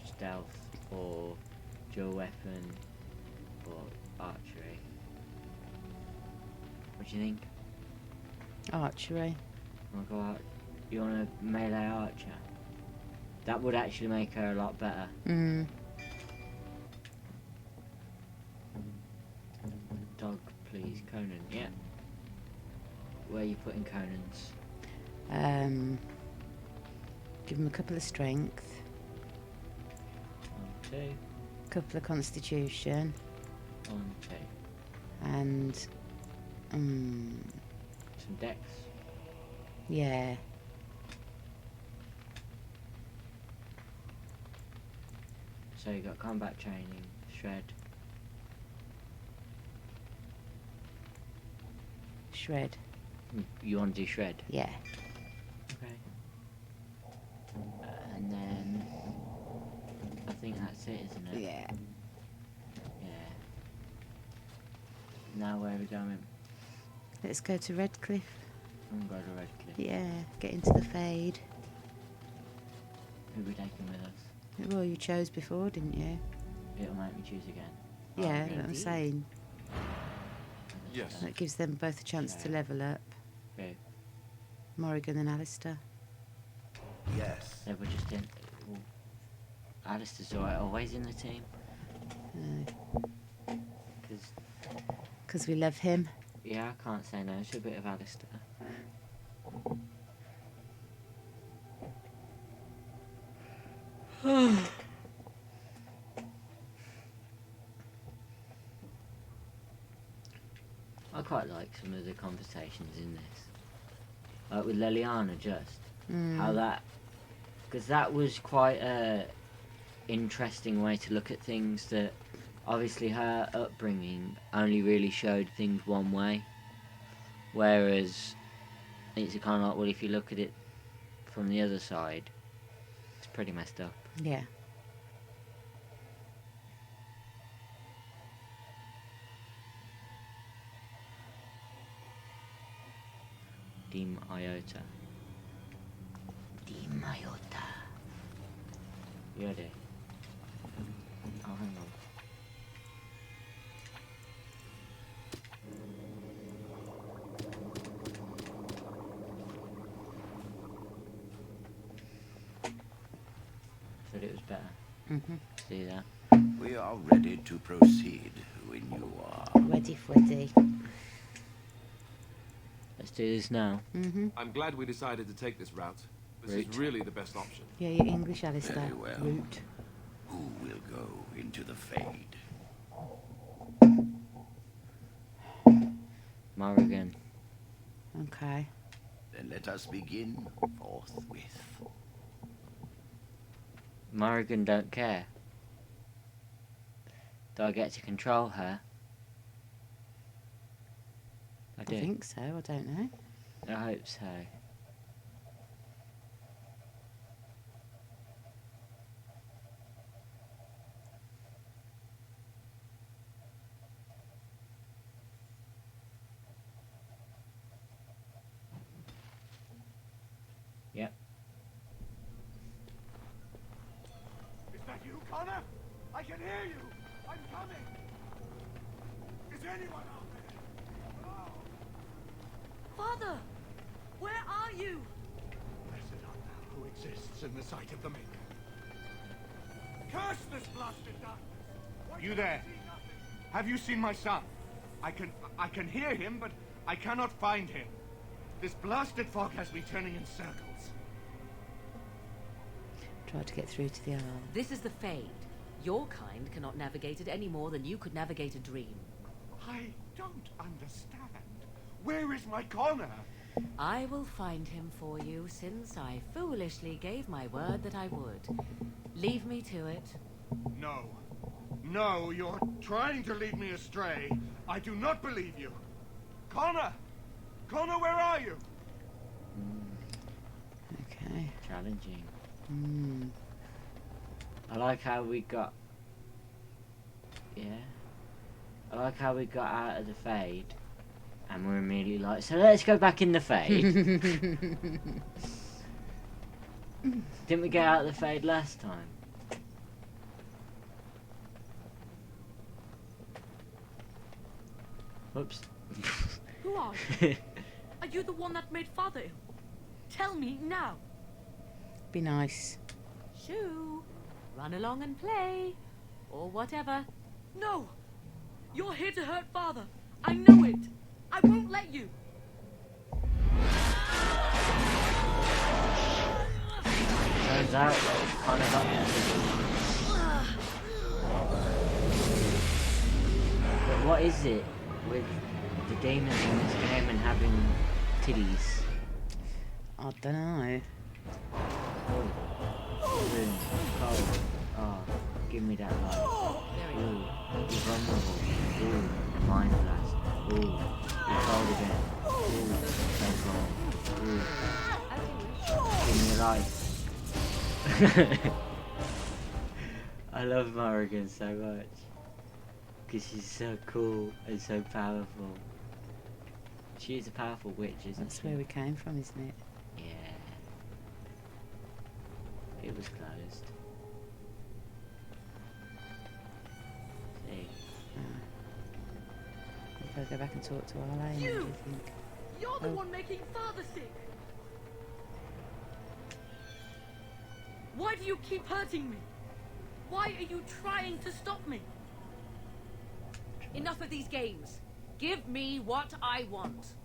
Stealth or dual weapon or archery. What do you think? Archery. You want a melee archer? That would actually make her a lot better. Mm. Dog, please. Conan, yeah. Where are you putting Conan's? Give him a couple of strength. 1, 2. Couple of constitution. 1, 2. And Some dex. yeah. So you got combat training, shred. Shred. You want to do shred? Yeah. Okay. And then I think that's it, isn't it? Yeah. Yeah. Now where are we going? Let's go to Redcliffe. I'm going to Redcliffe. Yeah. Get into the Fade. Who are we taking with us? Well, you chose before, didn't you? It'll make me choose again. Yeah, Oh, I'm indeed. saying. Yes. That gives them both a chance to level up. Okay. Morrigan and Alistair. Yes. They were just in. Well, Alistair's always in the team. Because we love him. Yeah, I can't say no to a bit of Alistair. I quite like some of the conversations in this. Like with Leliana just. How that... Because that was quite a interesting way to look at things, that obviously her upbringing only really showed things one way. Whereas it's kind of like, well, if you look at it from the other side, it's pretty messed up. Yeah. Dim Iota. Dim Iota. You ready? Oh, hang on. Said it was better. See that? We are ready to proceed when you are. Ready, Freddy. Let's do this now. I'm glad we decided to take this route. This Route. is really the best option. Yeah, you're English, Alistair. Very well. Root. Who will go into the Fade? Morrigan. Okay. Then let us begin forthwith. Morrigan don't care. Do I get to control her? I I do. think so, I don't know. I hope so. Yep. Is that you, Connor? I can hear you. I'm coming. Is anyone out there? Hello? Father! Where are you? Blessed art thou who exists in the sight of the Maker. Curse this blasted darkness! Why You can I there? see nothing? Have you seen my son? I can hear him, but I cannot find him. This blasted fog has me turning in circles. Try to get through to the Isle. This is the Fade. Your kind cannot navigate it any more than you could navigate a dream. I don't understand. Where is my Connor? I will find him for you, since I foolishly gave my word that I would. Leave me to it. No. No, you're trying to lead me astray. I do not believe you. Connor! Connor, where are you? Okay. Challenging. Hmm. I like how we got... Yeah. I like how we got out of the Fade. And we're immediately like, so let's go back in the Fade. Didn't we get out of the Fade last time? Whoops. Who are you? Are you the one that made Father ill? Tell me now. Be nice. Shoo. Run along and play. Or whatever. No! You're here to hurt Father. I know it. I won't let you. Turns out, kind of up. But what is it with the demons in this game and having titties? I don't know. Boom, cold. Oh, give me that light. Ooh, you're vulnerable. Ooh, mind blast. Ooh, you're cold again. Ooh, so cold. Ooh, give me life. I love Morrigan so much. Because she's so cool and so powerful. She is a powerful witch, isn't That's she? where we came from, isn't it? Yeah. It was closed. Shall I go back and talk to Arlene? What do you think? You're the Oh. one making Father sick! Why do you keep hurting me? Why are you trying to stop me? Enough of these games. Give me what I want.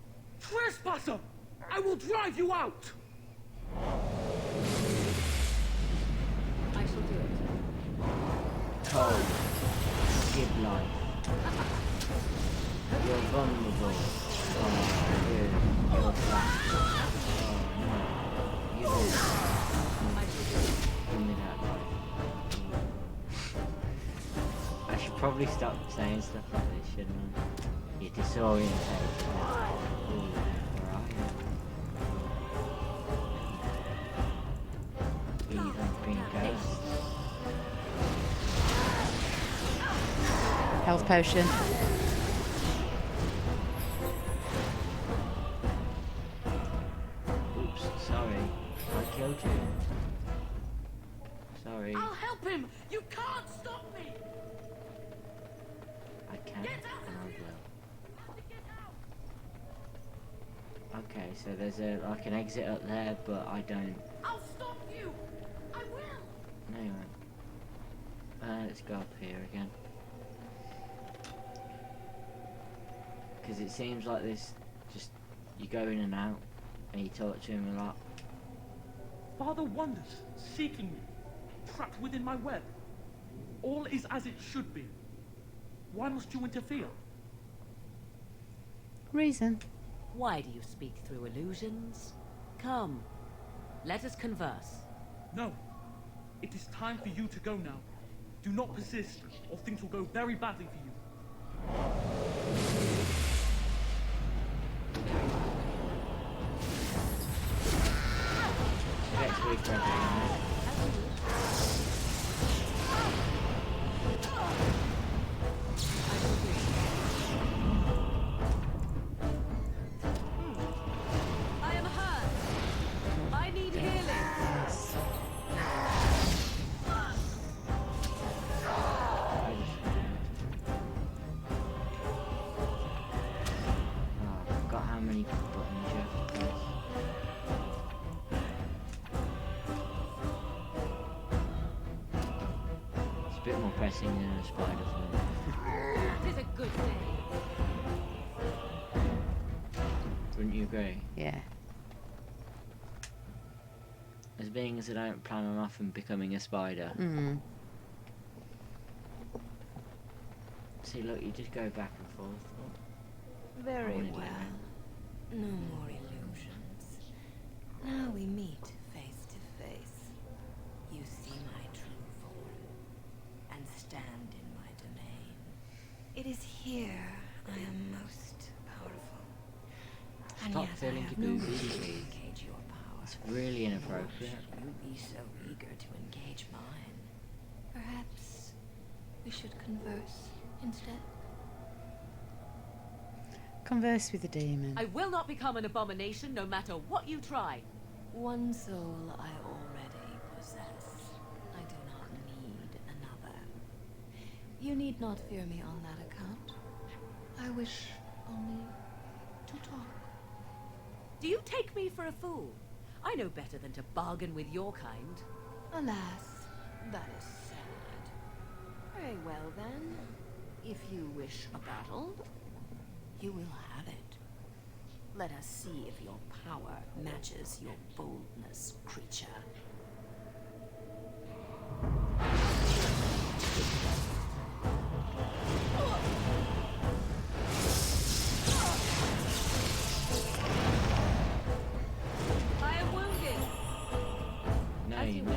Trespasser! I will drive you out! I shall do it. Cold. Give life. You're vulnerable. Oh, dude. You're black. Oh, no. You don't. Give me that life. I should probably stop saying stuff like this, shouldn't I? You're disorientated. Ooh, where are you? Even green ghosts. Health potion. Oops, sorry. I killed you. Sorry. I'll help him! You can't stop me! I can and I will. Okay, so there's like an exit up there, but I don't. I'll stop you! I will! No, you won't. Let's go up here again. Because it seems like this, just, you go in and out, and you talk to him a lot. Father wanders, seeking me, trapped within my web. All is as it should be. Why must you interfere? Reason. Why do you speak through illusions? Come, let us converse. No. It is time for you to go now. Do not persist, or things will go very badly for you. Next week, everyone. I am hurt. I need healing. I forgot how many buttons you have to press. It's a bit more pressing than a spider film. That is a good day. Wouldn't you agree? Yeah. As being as I don't plan on often becoming a spider. Mm. See, look, you just go back and forth. Very I wanna do well. No more illusions. Now we meet face to face. You see my true form and stand in my domain. It is here I am most powerful. And Stop yet I feeling have to no boo wish booty, to please. engage your power. It's really inappropriate. You be so eager to engage mine. Perhaps we should converse instead. Converse with the demon. I will not become an abomination no matter what you try. One soul I already possess. I do not need another. You need not fear me on that account. I wish only to talk. Do you take me for a fool? I know better than to bargain with your kind. Alas, that is sad. Very well then. If you wish a battle, you will have it. Let us see if your power matches your boldness, creature. I am wounded. No, no. Give me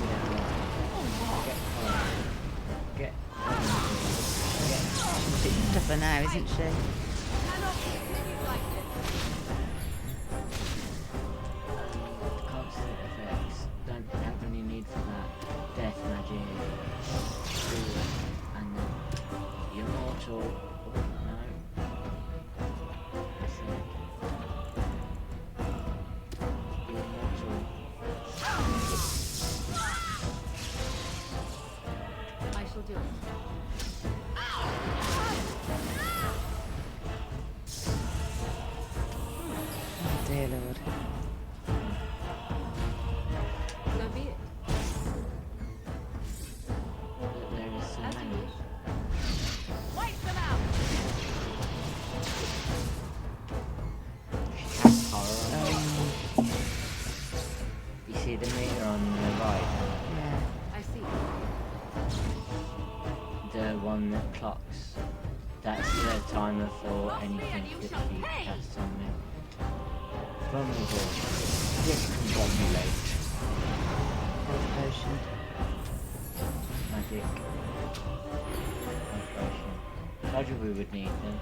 that one. Get Tougher now, isn't she? Cannot continue like this. constant effects. Don't have any need for that. Death magic. And then immortal. No. That's it. Immortal. I shall do it. dear Lord. So be it. But there is so As you many. wish. Wipe them out! Cast horror. You see the meter on the right? Yeah. I see. The one that clocks. That's the timer for anything that she casts on me. Vulnerable. Discombobulate. Health potion. Magic. Potion. Told you we would need them.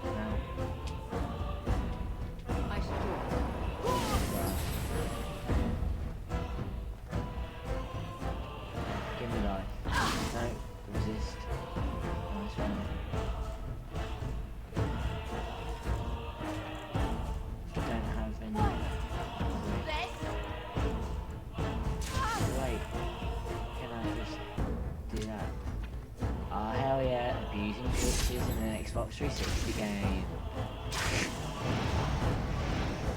Now. I should do it. Give me life. No, resist. Nice one. Don't have any. Wait. Can I just do that? Oh hell yeah, abusing glitches in an Xbox 360 game.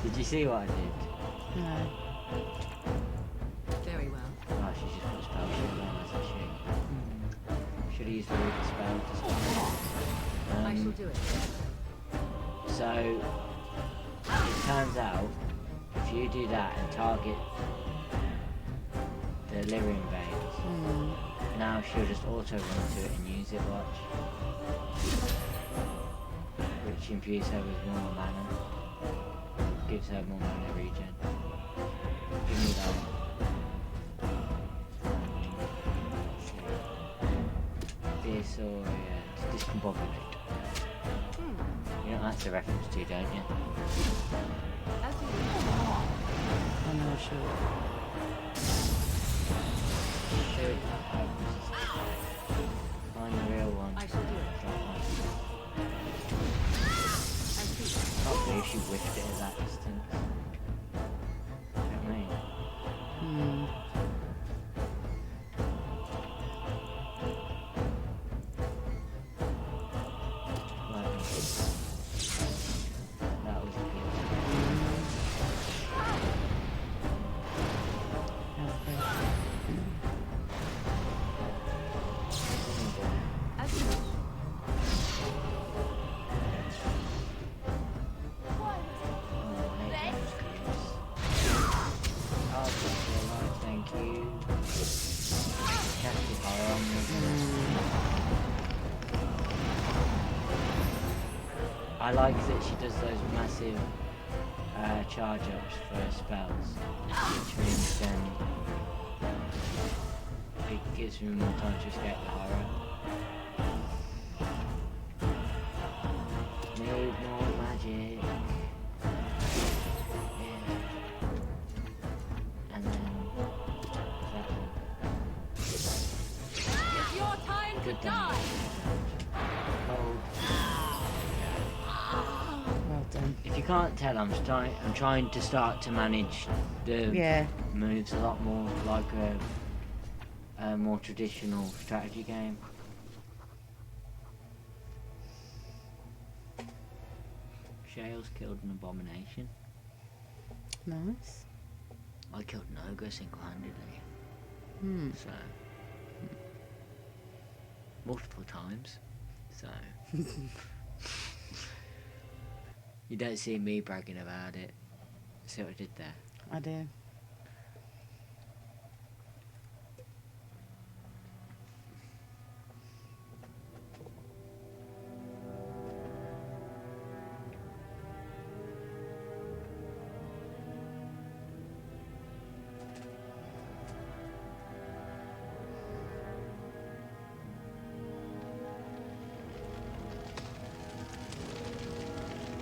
Did you see what I did? No. Very well. Oh, she just put a spell shield on, hasn't she? Should have used the root spell to stop it. I shall do it. So, it turns out, if you do that and target the Lyrium veins, now she'll just auto run to it and use it, watch. Which imbues her with more mana. Gives her more mana regen. Give me that. This or discombobulate. You know that's a reference to, don't you? As you wish. I'm not sure. Find the real one. I shall do it. I see. Can't believe she whiffed it at that distance. You know what I mean? That was good. Health potion. As you wish. Thank you. Cast your power on me. I like that she does those massive charge ups for spells, which means then it gives me more time to escape the horror. Need more magic. Yeah. And then that will. It's your time to Good die! Cold. Well done. If you can't tell, I'm trying to start to manage the moves a lot more like a more traditional strategy game. Shale's killed an abomination. Nice. I killed an ogre single-handedly. So multiple times. So you don't see me bragging about it. See what I did there? I do.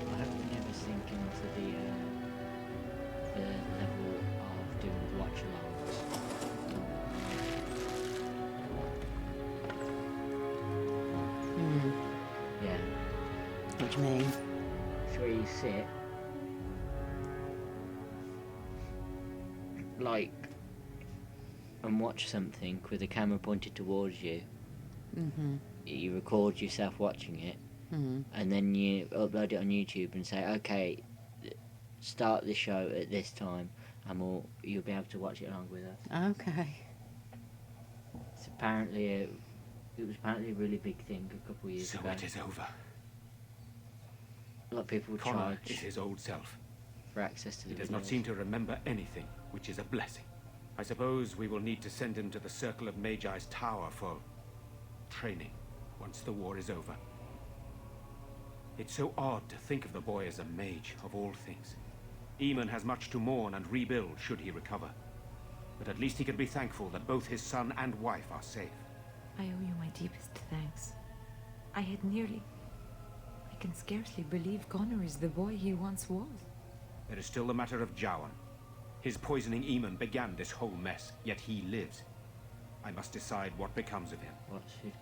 I hope we never sink into the level of doing watch-alongs. Yeah. What do you mean? Where you sit, like, and watch something with the camera pointed towards you. You record yourself watching it, and then you upload it on YouTube and say, okay, start the show at this time, and you'll be able to watch it along with us. Okay. It's apparently it was apparently a really big thing a couple of years ago. So it is over. A lot of people would Connor charge is his old self. for access to the He does not videos. seem to remember anything, which is a blessing. I suppose we will need to send him to the Circle of Magi's tower for training once the war is over. It's so odd to think of the boy as a mage, of all things. Eamon has much to mourn and rebuild should he recover. But at least he can be thankful that both his son and wife are safe. I owe you my deepest thanks. I can scarcely believe Connor is the boy he once was. There is still the matter of Jowan. His poisoning Eamon began this whole mess, yet he lives. I must decide what becomes of him.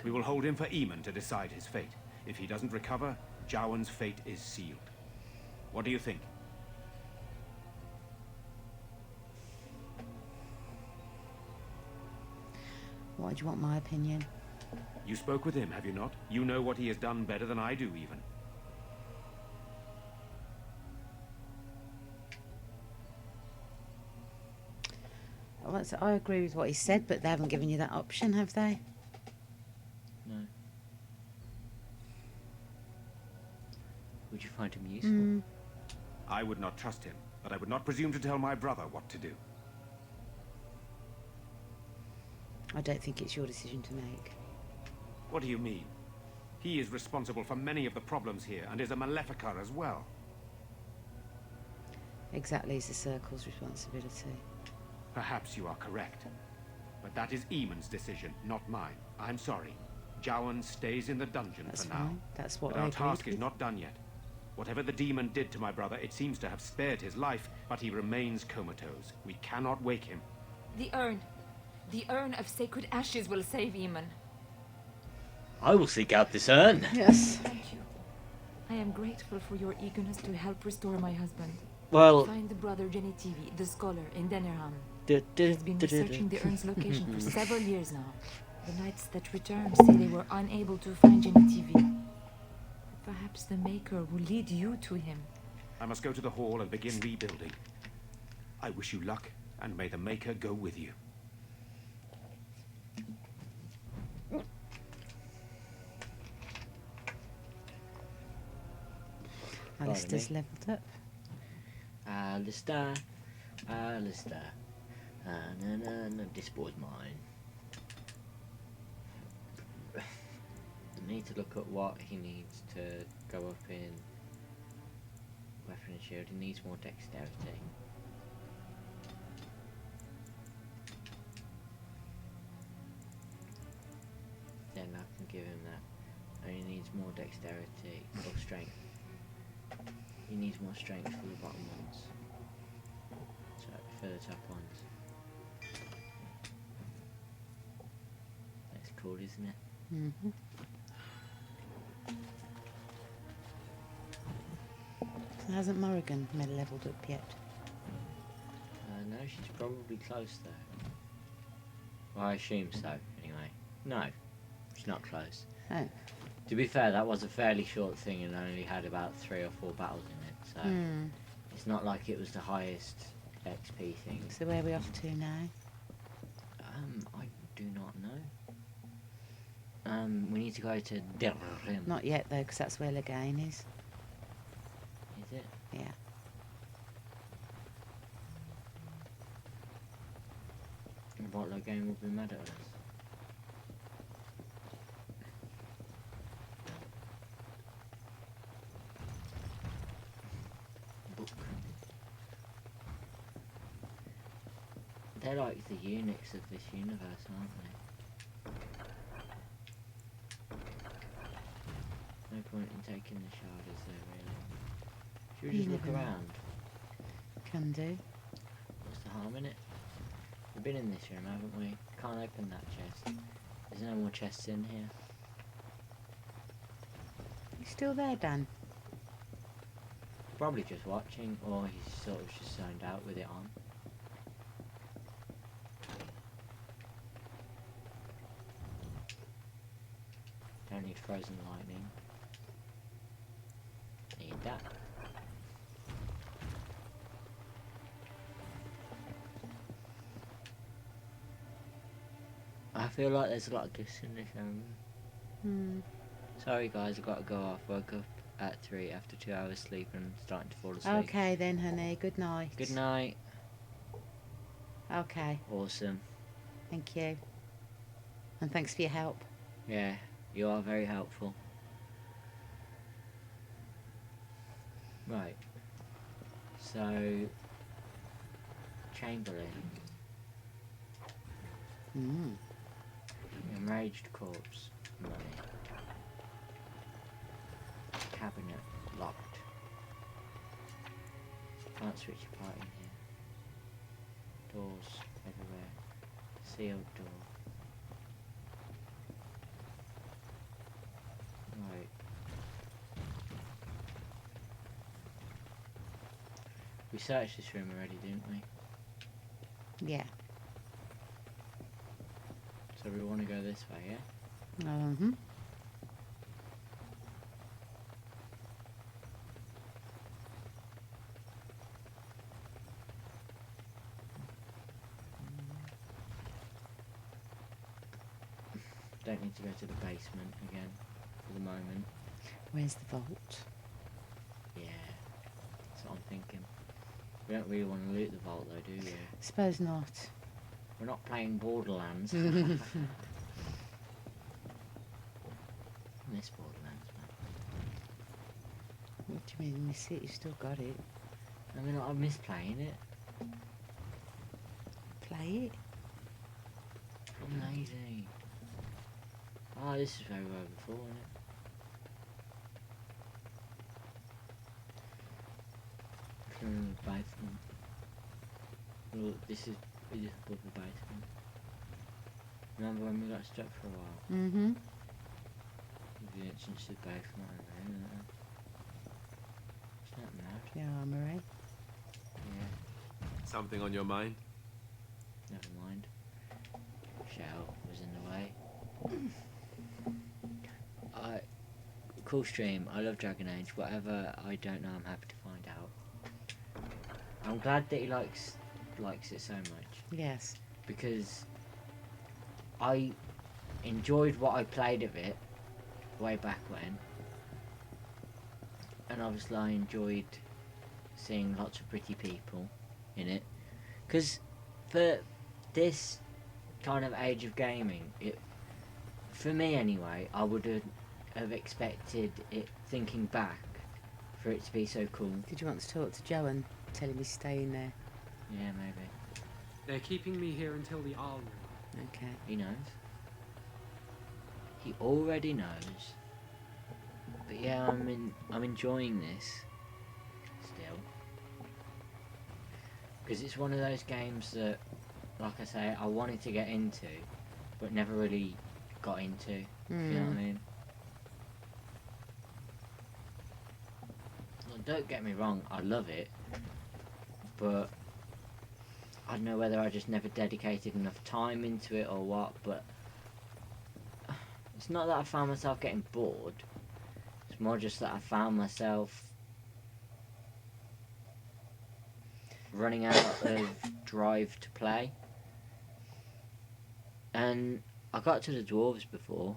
We will hold him for Eamon to decide his fate. If he doesn't recover, Jowan's fate is sealed. What do you think? Why do you want my opinion? You spoke with him, have you not? You know what he has done better than I do, even. Well, I agree with what he said, but they haven't given you that option, have they? No. Would you find him useful? I would not trust him, but I would not presume to tell my brother what to do. I don't think it's your decision to make. What do you mean? He is responsible for many of the problems here, and is a Maleficar as well. Exactly, it's the Circle's responsibility. Perhaps you are correct. But that is Eamon's decision, not mine. I'm sorry. Jowan stays in the dungeon That's for fine. now. That's what But I our agreed task is with. not done yet. Whatever the demon did to my brother, it seems to have spared his life, but he remains comatose. We cannot wake him. The urn. The urn of sacred ashes will save Eamon. I will seek out this urn. Yes. Thank you. I am grateful for your eagerness to help restore my husband. Well- Find the brother Genitivi, the scholar, in Denerham. He's been researching the urn's location for several years now. The knights that returned say they were unable to find Genitivi. But perhaps the Maker will lead you to him. I must go to the hall and begin rebuilding. I wish you luck, and may the Maker go with you. Alistair's leveled up. Alistair. No, this boy's mine. I need to look at what he needs to go up in weapon and shield. He needs more dexterity. Then I can give him that. And he needs more dexterity or strength. He needs more strength for the bottom ones. So for the top ones. That's cool, isn't it? Mm-hmm. So hasn't Morrigan leveled up yet? No, she's probably close though. Well, I assume so, anyway. No, she's not close. Oh. To be fair, that was a fairly short thing and only had about 3 or 4 battles in it, so it's not like it was the highest XP thing. So where are we off to now? I do not know. We need to go to Derim. Not yet though, because that's where Lagain is. Is it? Yeah. What Lagain will be mad at us? Book. They're like the eunuchs of this universe, aren't they? No point in taking the shard, is there really? Should we just look never know. around? Can do. What's the harm in it? We've been in this room, haven't we? Can't open that chest. There's no more chests in here. You still there, Dan? Probably just watching, or he's sort of just zoned out with it on. Don't need frozen lightning. that. I feel like there's a lot of gifts in this area. Sorry guys, I've got to go off. Woke up at 3 after 2 hours sleep and starting to fall asleep. Okay then, honey. Good night. Good night. Okay. Awesome. Thank you. And thanks for your help. Yeah, you are very helpful. Right. So, Chamberlain. Enraged corpse. Money. Cabinet locked. Can't switch apart in here. Doors everywhere. Sealed door. Right. We searched this room already, didn't we? Yeah. So we want to go this way, yeah? Don't need to go to the basement again for the moment. Where's the vault? Yeah, that's what I'm thinking. We don't really want to loot the vault though, do you? Suppose not. We're not playing Borderlands. This Borderlands, man. What do you mean? You see, you still got it. I mean, I miss playing it. Play it. I'm lazy. Oh, this is very well before, isn't it? Clearing the basement. Well, this is above the basement. Remember when we got stuck for a while? The entrance to the basement over there, isn't it? It's not mad. Yeah, armory. Yeah. Something on your mind? Never mind. Shell was in the way. Cool stream. I love Dragon Age. Whatever I don't know, I'm happy to find out. I'm glad that he likes it so much. Yes. Because I enjoyed what I played of it way back when, and obviously I enjoyed seeing lots of pretty people in it. Because for this kind of age of gaming, for me anyway, I would have expected it, thinking back, for it to be so cool. Did you want to talk to Joe and tell him he's staying there? Yeah, maybe. They're keeping me here until the Arl. Okay. He knows. He already knows. But yeah, I'm enjoying this still, because it's one of those games that, like I say, I wanted to get into, but never really got into. You know what I mean? Well, don't get me wrong, I love it, but I don't know whether I just never dedicated enough time into it or what, but it's not that I found myself getting bored, it's more just that I found myself running out of drive to play. And I got to the dwarves before,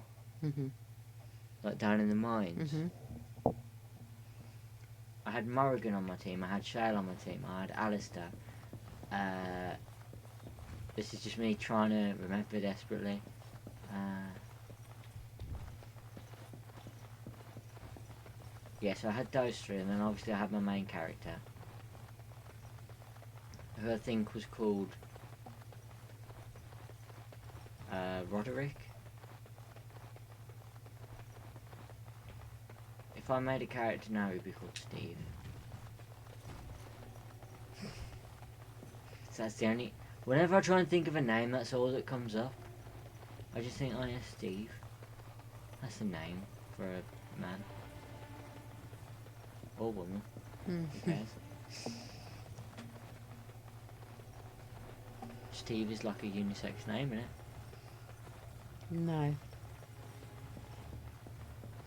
like down in the mines. I had Morrigan on my team, I had Shale on my team, I had Alistair. This is just me trying to remember desperately. Yeah, so I had those three, and then obviously I had my main character, who I think was called Roderick. If I made a character now, he'd be called Steve. So that's the only... Whenever I try and think of a name, that's all that comes up. I just think, oh yeah, Steve. That's a name for a man. Or woman. Who cares? Steve is like a unisex name, isn't it? No.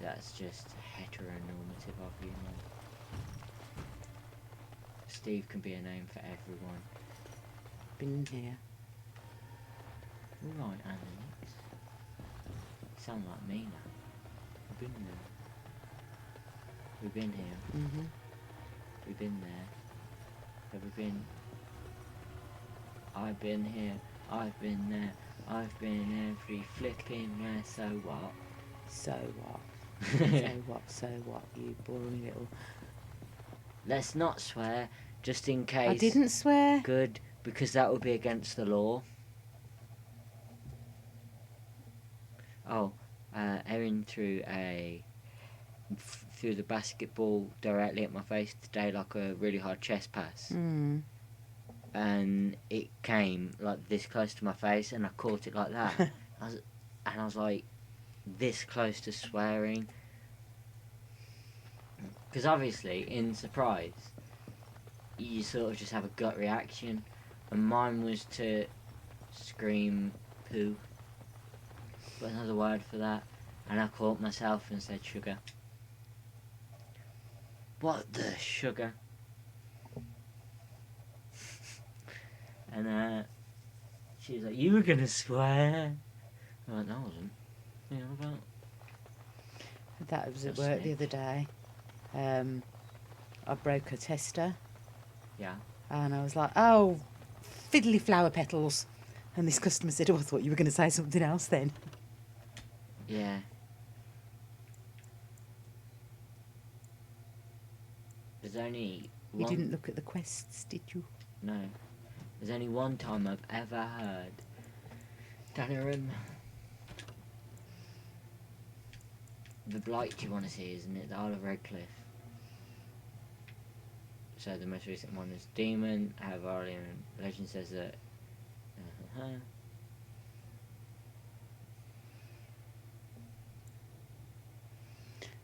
That's just heteronormative of you, man. Steve can be a name for everyone. Been here. All right, Alex. Sound like me now. I've been there. We've been here. Mhm. We've been there. Have we been? I've been here. I've been there. I've been every flipping where. So what? So what? So what? So what? You boring little. Let's not swear, just in case. I didn't swear. Good, because that would be against the law. Oh, Erin threw threw the basketball directly at my face today, like a really hard chest pass. Mm. And it came like this close to my face, and I caught it like that. I was like this close to swearing. Because obviously, in surprise, you sort of just have a gut reaction. And mine was to scream poo. But another word for that. And I caught myself and said sugar. What the sugar? And she was like, you were gonna swear. I went, no, I wasn't. You know about? That was at work the other day. I broke a tester. Yeah. And I was like, oh, fiddly flower petals. And this customer said, oh, I thought you were going to say something else then. Yeah. There's only You one... didn't look at the quests, did you? No. There's only one time I've ever heard Danarim. The Blight you want to see, isn't it? The Isle of Redcliffe. So the most recent one is Demon, Havarian, Legend says that...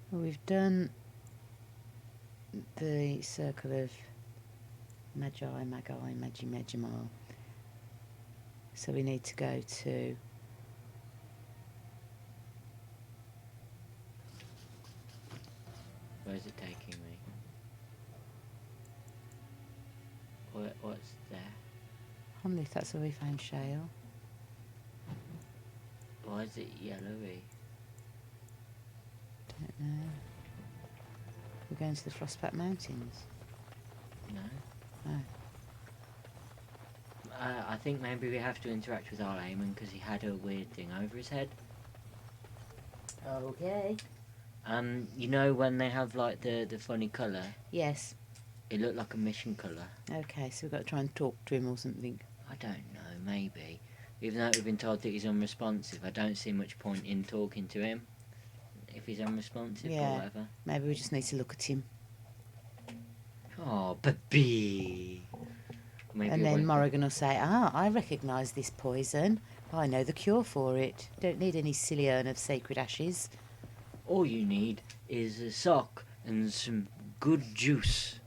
Well, we've done the circle of Magi, Majimal. So we need to go to... Where's it taking me? What's there? Honlith, that's where we found Shale. Why is it yellowy? Don't know. We're going to the Frostback Mountains. No. Oh. I think maybe we have to interact with our Eamon because he had a weird thing over his head. Okay. You know when they have like the funny colour? Yes. It looked like a mission colour. Okay, so we've got to try and talk to him or something. I don't know, maybe. Even though we've been told that he's unresponsive, I don't see much point in talking to him if he's unresponsive or whatever. Maybe we just need to look at him. Oh, baby. Maybe And then Morrigan will say, I recognise this poison. I know the cure for it. Don't need any silly urn of sacred ashes. All you need is a sock and some good juice.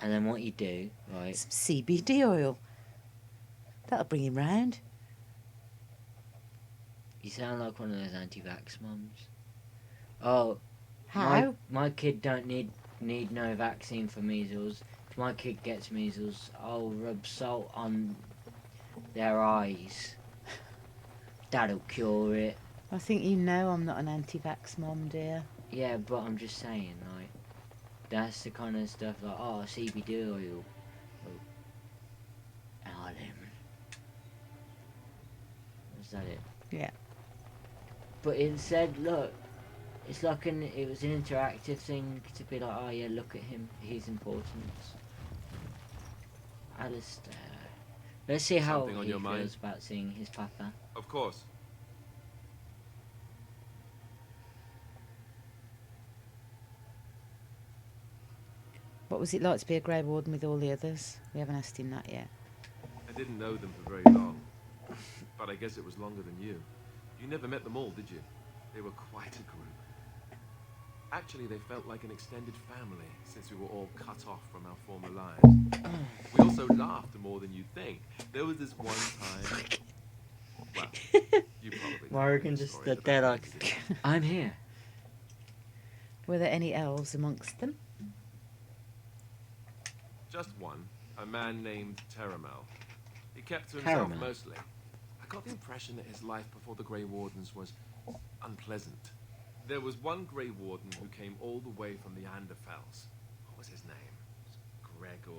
And then what you do, right? Some CBD oil. That'll bring him round. You sound like one of those anti-vax mums. Oh, how? My kid don't need no vaccine for measles. If my kid gets measles, I'll rub salt on their eyes. That'll cure it. I think you know I'm not an anti-vax mom, dear. Yeah, but I'm just saying, like, that's the kind of stuff like, oh, CBD oil. Oh, lemon. Is that it? Yeah. But it said, look, it's like it was an interactive thing to be like, oh yeah, look at him, he's important. Alistair. Let's see how Something on he your feels mind? about seeing his papa. Of course. What was it like to be a Grey Warden with all the others? We haven't asked him that yet. I didn't know them for very long, but I guess it was longer than you. You never met them all, did you? They were quite a group. Actually, they felt like an extended family, since we were all cut off from our former lives. We also laughed more than you'd think. There was this one time... Well, you probably... Morrigan just stood there like, I'm here. Were there any elves amongst them? Just one. A man named Terramel. He kept to himself Terramel? mostly. I got the impression that his life before the Grey Wardens was unpleasant. There was one Grey Warden who came all the way from the Anderfels. What was his name? Gregor.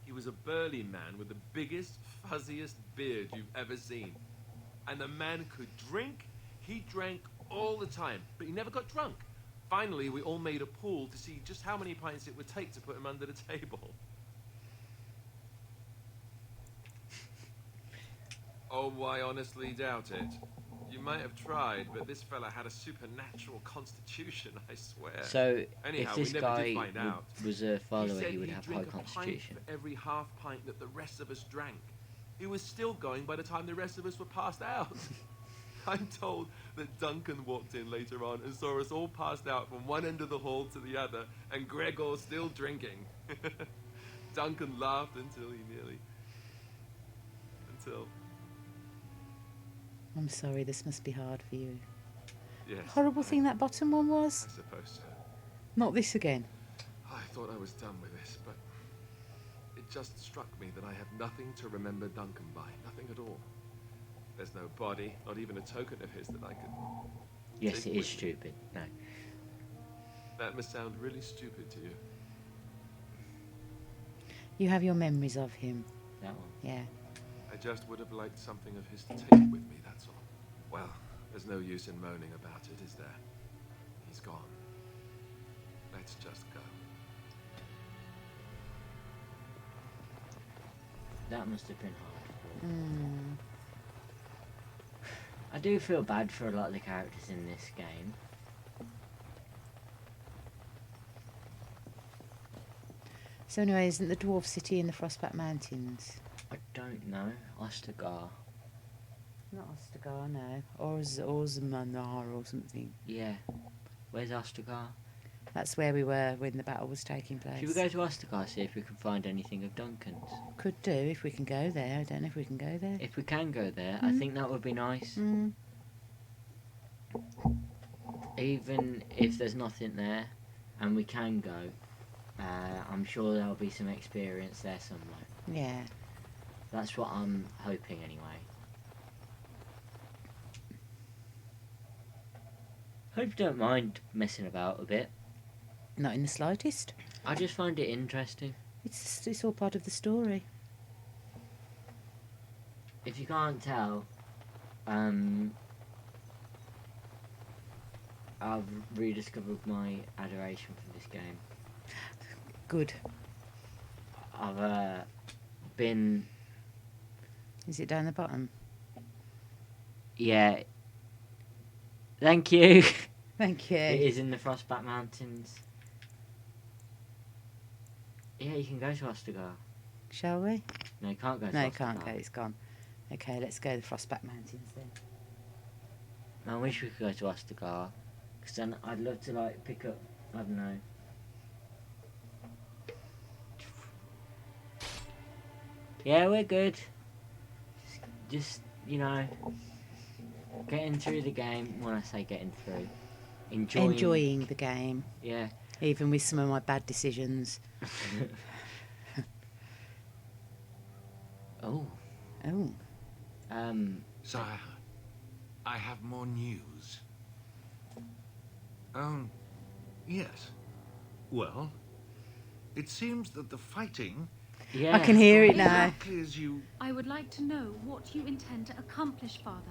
He was a burly man with the biggest, fuzziest beard you've ever seen. And the man could drink. He drank all the time, but he never got drunk. Finally, we all made a pool to see just how many pints it would take to put him under the table. Oh, I honestly doubt it. You might have tried, but this fella had a supernatural constitution, I swear. So, anyhow, if this we never guy did find out. was a follower, said he would he'd have high drink a constitution. pint for every half pint that the rest of us drank. He was still going by the time the rest of us were passed out. I'm told that Duncan walked in later on and saw us all passed out from one end of the hall to the other, and Gregor still drinking. Duncan laughed until I'm sorry, this must be hard for you. Yes. Horrible thing that bottom one was. I suppose so. Not this again. I thought I was done with this, but it just struck me that I have nothing to remember Duncan by. Nothing at all. There's no body, not even a token of his that I could... Yes, take it is with me. stupid. No. That must sound really stupid to you. You have your memories of him. That one. Yeah. I just would have liked something of his to take with me, that's all. Well, there's no use in moaning about it, is there? He's gone. Let's just go. That must have been hard. I do feel bad for a lot of the characters in this game. So anyway, isn't the Dwarf City in the Frostback Mountains? I don't know. Ostagar. Not Ostagar, no. Orzmanar or something. Yeah. Where's Ostagar? That's where we were when the battle was taking place. Should we go to Ostagar, see if we can find anything of Duncan's? Could do, if we can go there. I don't know if we can go there. If we can go there, I think that would be nice. Even if there's nothing there, and we can go, I'm sure there'll be some experience there somewhere. Yeah. That's what I'm hoping anyway. Hope you don't mind messing about a bit. Not in the slightest. I just find it interesting. It's all part of the story. If you can't tell, I've rediscovered my adoration for this game. Good. I've been... Is it down the bottom? Yeah. Thank you. Thank you. It is in the Frostback Mountains. Yeah, you can go to Ostagar. Shall we? No, you can't go to No, Ostagar. you can't go, it's gone. Okay, let's go to the Frostback Mountains then. I wish we could go to Ostagar, because then I'd love to, like, pick up, I don't know. Yeah, we're good. Just, you know, getting through the game. When I say getting through, enjoying the game. Yeah. Even with some of my bad decisions. Oh. Oh. Sire, I have more news. Yes. Well, it seems that the fighting... I can hear it now. Exactly as you... I would like to know what you intend to accomplish, Father.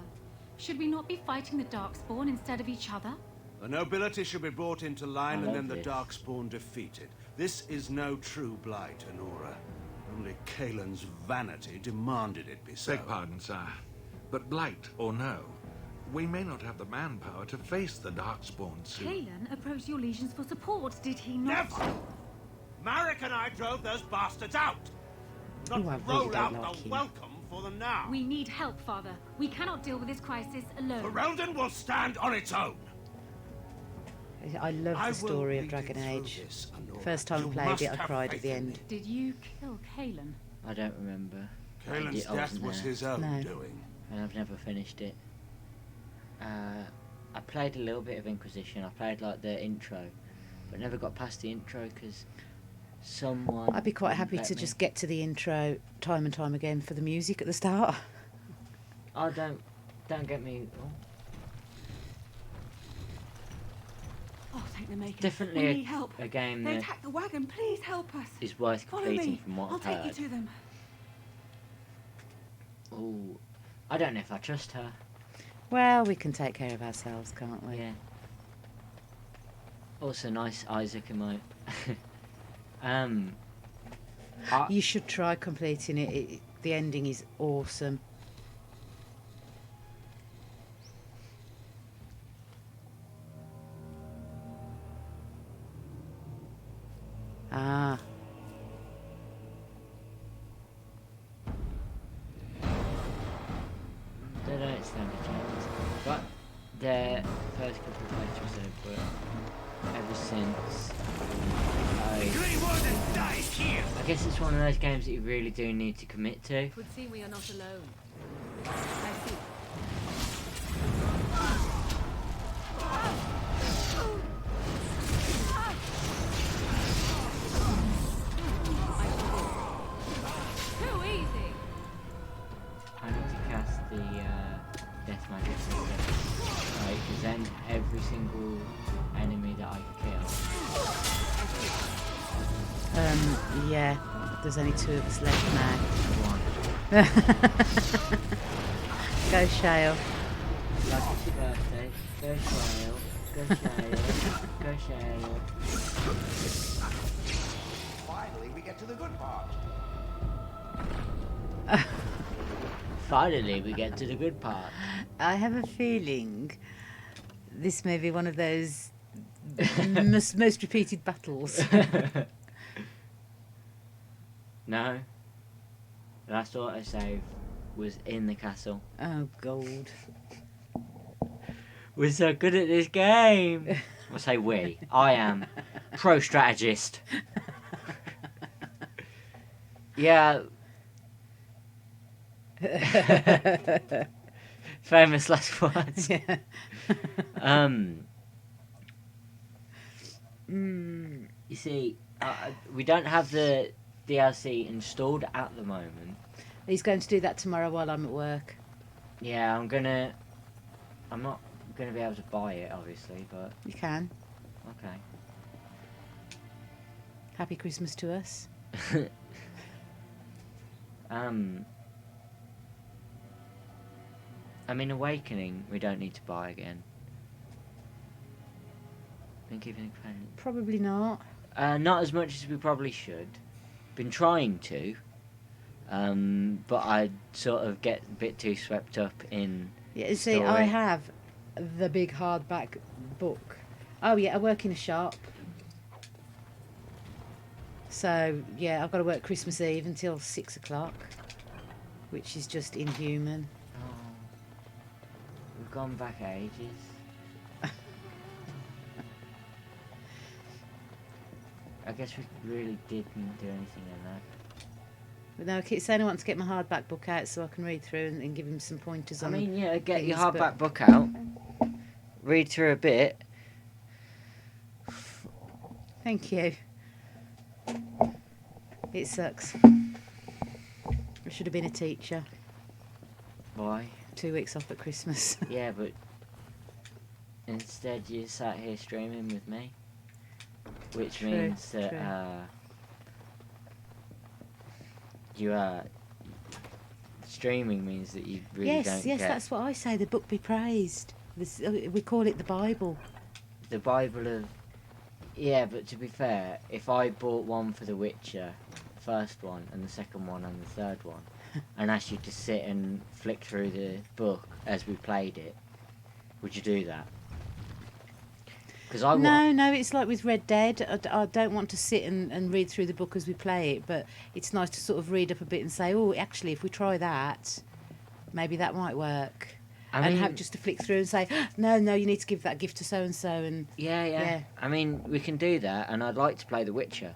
Should we not be fighting the Darkspawn instead of each other? The nobility should be brought into line I and then love the this. Darkspawn defeated. This is no true blight, Anora. Only Kalen's vanity demanded it be so. Beg pardon, sire. But blight or no, we may not have the manpower to face the Darkspawn soon. Kalen approached your legions for support, did he not? Never! Marek and I drove those bastards out! Not Ooh, I really roll don't out like the him. welcome for them now. We need help, Father. We cannot deal with this crisis alone. Ferelden will stand on its own. I love I the will story of lead Dragon you through Age. this, Anora. First time You I played must it, I have cried at faith the in end. me. Did you kill Kalen? I don't remember. Kalen's I death wasn't was there. his own No. doing. And I've never finished it. I played a little bit of Inquisition. I played like the intro, but never got past the intro because someone. I'd be quite wouldn't happy let to me. just get to the intro time and time again for the music at the start. Oh, don't get me. Oh, thank the maker. Definitely We need help. a game They that attacked the wagon. Please help us. is worth Follow completing me. from what I'll I've take heard. you to them. Oh, I don't know if I trust her. Well, we can take care of ourselves, can't we? Yeah. Also, nice Isaac emote. You should try completing it. The ending is awesome. Ah. They don't stand a chance. But their first couple of playthroughs over, ever since I guess it's one of those games that you really do need to commit to. It would seem we are not alone. I see. Too easy. I need to cast the death magic system. Right, because then every single enemy that I kill. Yeah. There's only 2 of us left now. One. Go Shale. Like it's your birthday. Go Shale. Go Shale. Go Shale. Finally, we get to the good part. Finally, we get to the good part. I have a feeling this may be one of those most repeated battles. No. Last autosave was in the castle. Oh, gold. We're so good at this game. I say we. I am. Pro strategist. Yeah. Famous last words. Yeah. You see, we don't have the DLC installed at the moment. He's going to do that tomorrow while I'm at work. Yeah, I'm not gonna be able to buy it, obviously, but You can. okay. Happy Christmas to us. I mean, Awakening, we don't need to buy again. Been keeping it friendly. Probably not. Not as much as we probably should. Been trying to. But I sort of get a bit too swept up in Yeah, see, story. I have the big hardback book. Oh yeah, I work in a shop. So yeah, I've got to work Christmas Eve until 6 o'clock, which is just inhuman. Oh, we've gone back ages. I guess we really didn't do anything in that. But no, I keep saying I want to get my hardback book out so I can read through and give him some pointers I on. mean, yeah, get your things, but- hardback book out, read through a bit. Thank you. It sucks. I should have been a teacher. Why? 2 weeks off at Christmas. Yeah, but instead you sat here streaming with me, which True, means that true. you are streaming means that you really yes, don't yes, get that's what I say. The book be praised. This, we call it the Bible. the Bible of. Yeah, but to be fair, if I bought one for The Witcher, the first one, and the second one, and the third one, and asked you to sit and flick through the book as we played it, would you do that? Because I No, it's like with Red Dead. I don't want to sit and read through the book as we play it, but it's nice to sort of read up a bit and say, oh, actually, if we try that, maybe that might work. I And have mean- just to flick through and say, no, you need to give that gift to so-and-so. And Yeah. I mean, we can do that, and I'd like to play The Witcher.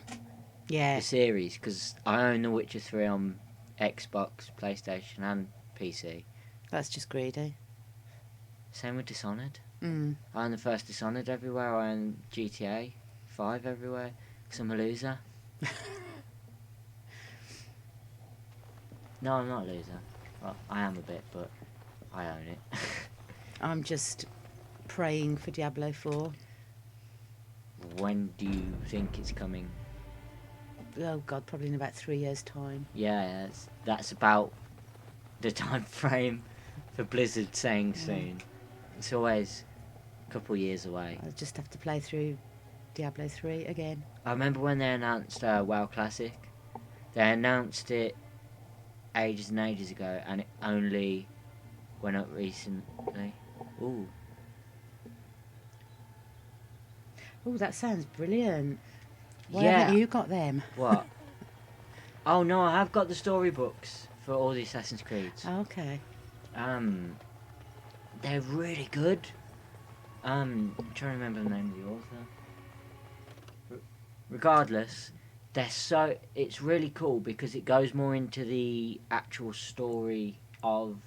Yeah. The series, because I own The Witcher 3 on Xbox, PlayStation, and PC. That's just greedy. Same with Dishonored. Mm. I own the first Dishonored everywhere. I own GTA 5 everywhere. Because I'm a loser. No, I'm not a loser. Well, I am a bit, but I own it. I'm just praying for Diablo 4. When do you think it's coming? Oh God, probably in about 3 years' time. Yeah, that's about the time frame for Blizzard saying soon. It's always a couple of years away. I'll just have to play through Diablo 3 again. I remember when they announced WoW Classic. They announced it ages and ages ago, and it only went up recently. Ooh. Oh, that sounds brilliant. Why Yeah. haven't you got them? What? Oh no, I have got the storybooks for all the Assassin's Creeds. Oh, okay. They're really good. I'm trying to remember the name of the author. Regardless, it's really cool because it goes more into the actual story of.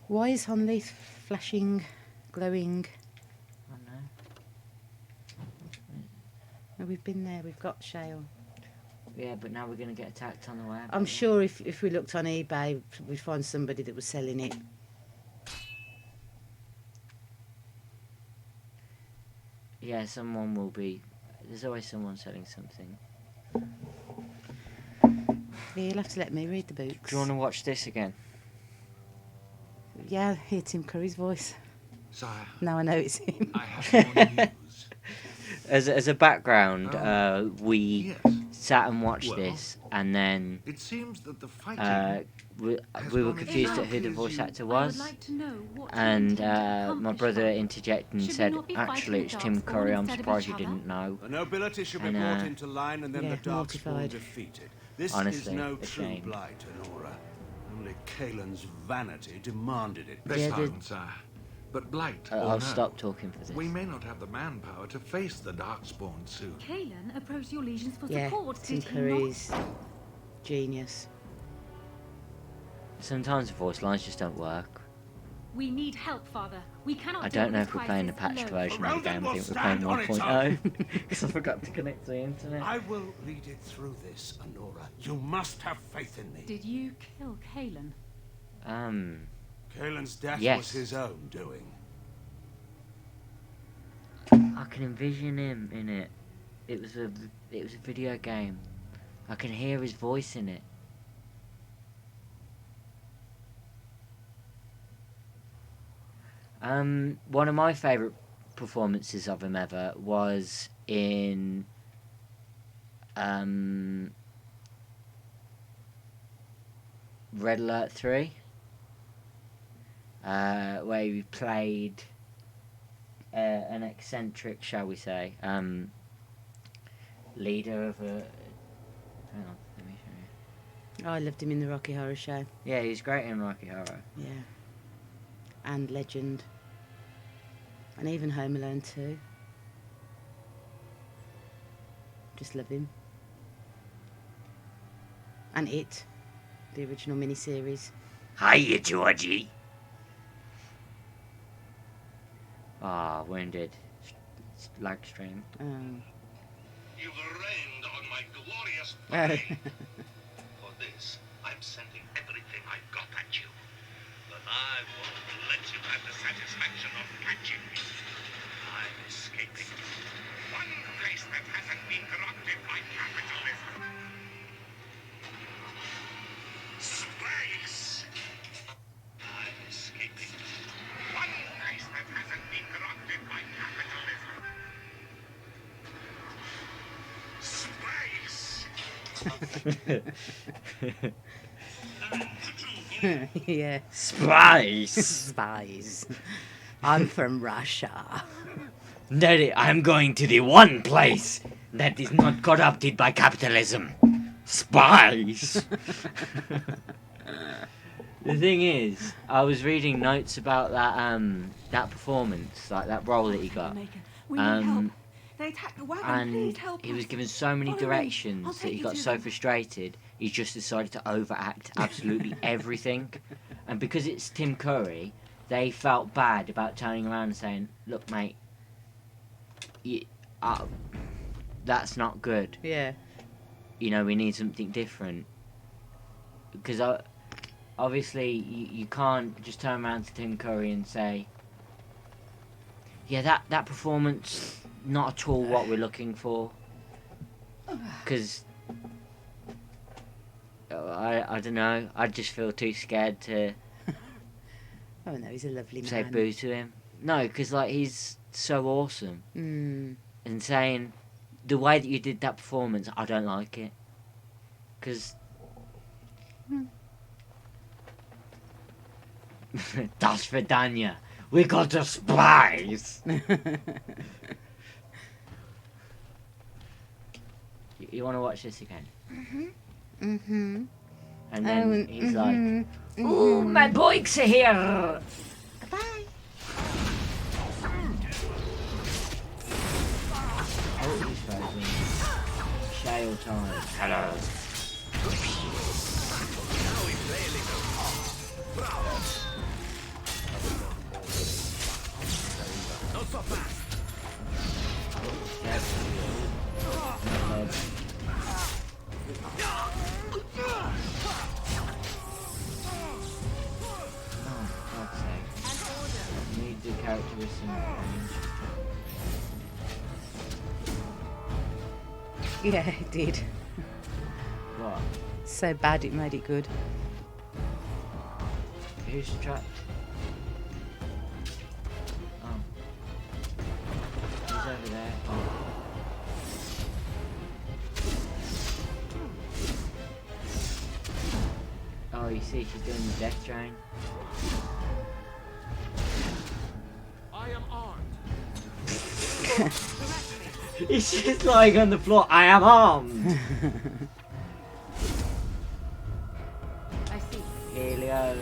Why is Honleith flashing, glowing? I don't know. Oh, we've been there. We've got shale. Yeah, but now we're going to get attacked on the way. I'm sure if we looked on eBay, we'd find somebody that was selling it. Yeah, someone will be. There's always someone selling something. Yeah, you'll have to let me read the books. Do you want to watch this again? Yeah, hear Tim Curry's voice. Sire. Now I know it's him. I have more news. As a background, we sat and watched Well, this, and then It seems that the fighting we were confused at who the voice actor was, like to know what you and intend to my accomplish, brother Father. interjected and Should we said, not be "Actually, fighting it's the Tim Darkspawn Curry. I'm instead of surprised each you other?" didn't know." The nobility should be And, brought into line and then yeah, the Darkspawn mortified. defeated. This is Honestly, no true ashamed. blight, Honora. Only Kaelin's vanity demanded it. Best Yeah, pardon, sire. But Blight or I'll no, stop talking for this. we may not have the manpower to face the Darkspawn soon. Kaelin approached your legions for Yeah, support, Tim did he not? Curry's genius. Sometimes the voice lines just don't work. We need help, Father. We cannot I deal don't know with if we're this playing the crisis patched alone. version of the game. I think we're playing 1.0 because I forgot to connect to the internet. I will lead it through this, Honora. You must have faith in me. Did you kill Kaelin? Kaelin's death Yes. was his own doing. I can envision him in it. It was a video game. I can hear his voice in it. One of my favourite performances of him ever was in Red Alert 3, where he played an eccentric, shall we say, leader of a. Hang on, let me show you. I loved him in the Rocky Horror Show. Yeah, he's great in Rocky Horror. Yeah. And Legend. And even Home Alone 2. Just love him. And It, the original miniseries. Hiya, Georgie. Ah, wounded. Lag stream. You've rained on my glorious Oh. body. For this, I'm sending everything I've got at you. But I won't let you have the satisfaction of catching me. I'm escaping. One place that hasn't been corrupted by capitalism. Space! I'm escaping. One place that hasn't been corrupted by capitalism. Space! Yeah. Spice. Spice. I'm from Russia. Daddy, I'm going to the one place that is not corrupted by capitalism. Spice. The thing is, I was reading notes about that performance, like that role that he got. We need help. They attacked the wagon. And Please help he was us. given so many Follow me. I'll directions that take he you got to so them. frustrated, he just decided to overact absolutely everything. And because it's Tim Curry, they felt bad about turning around and saying, "Look, mate, that's not good. Yeah. You know, we need something different." Because obviously, you can't just turn around to Tim Curry and say, "Yeah, that performance, not at all what we're looking for." Because I don't know. I just feel too scared to. Oh no, he's a lovely man. Say boo to him. No, because like he's so awesome. And saying the way that you did that performance, I don't like it. Because Das Vidania. We got the spies. You want to watch this again? And then he's like, "Ooh, my boys are here." Bye. Oh, he's frozen. Shale time. Hello. Not so fast. Yep. Need the character with some range. Yeah, it did. What? So bad it made it good. Who's trapped? Oh. He's over there. Oh, you see, she's doing the death train. I am armed. He's just lying on the floor. I am armed. I see. Helio.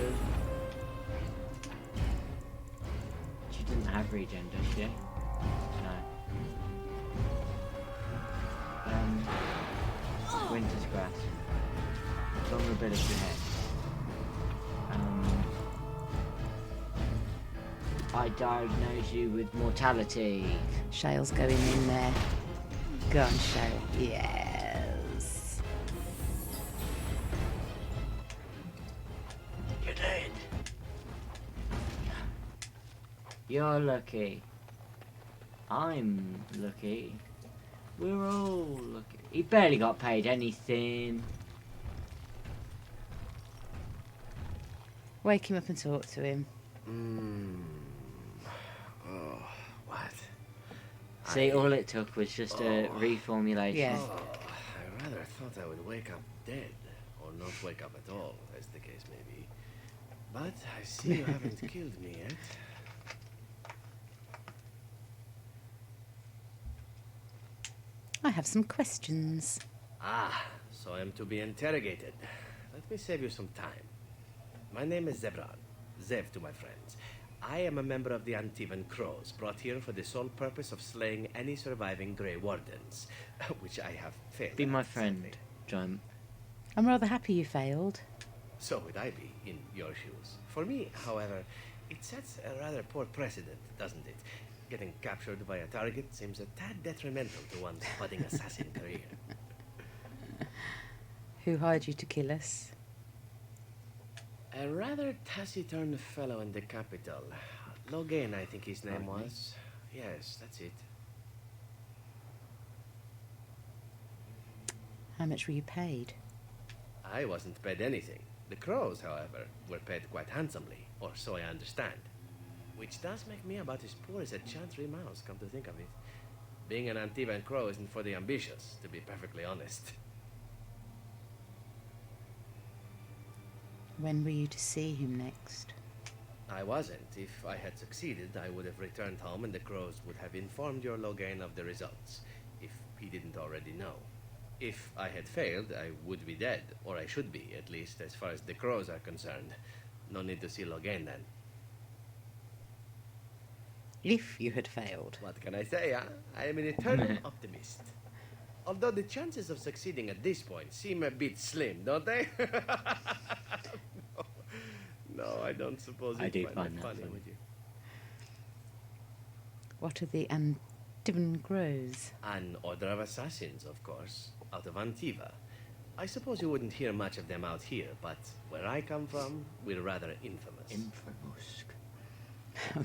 She doesn't have regen, does she? No. Winter's Grass. Vulnerability head. I diagnose you with mortality. Shale's going in there. Go on, Shale. Yes. You're dead. You're lucky. I'm lucky. We're all lucky. He barely got paid anything. Wake him up and talk to him. Oh, what? See, all it took was just a reformulation. Yeah. Oh, I rather thought I would wake up dead, or not wake up at all, as the case may be. But I see you haven't killed me yet. I have some questions. Ah, so I am to be interrogated. Let me save you some time. My name is Zebran. Zev to my friends. I am a member of the Antivan Crows, brought here for the sole purpose of slaying any surviving Grey Wardens, which I have failed. Be my friend, John. I'm rather happy you failed. So would I be, in your shoes. For me, however, it sets a rather poor precedent, doesn't it? Getting captured by a target seems a tad detrimental to one's budding assassin career. Who hired you to kill us? A rather taciturn fellow in the capital. Logain, I think his name was. Yes, that's it. How much were you paid? I wasn't paid anything. The Crows, however, were paid quite handsomely, or so I understand. Which does make me about as poor as a Chantry mouse, come to think of it. Being an Antivan Crow isn't for the ambitious, to be perfectly honest. When were you to see him next? I wasn't. If I had succeeded, I would have returned home and the Crows would have informed your Logain of the results, if he didn't already know. If I had failed, I would be dead, or I should be, at least as far as the Crows are concerned. No need to see Logain then. If you had failed. What can I say, huh? I am an eternal optimist. Although the chances of succeeding at this point seem a bit slim, don't they? No, I don't suppose I you'd do find find that that funny, funny. would you? What are the Antivan Grows? An order of assassins, of course, out of Antiva. I suppose you wouldn't hear much of them out here, but where I come from, we're rather infamous. Infamous.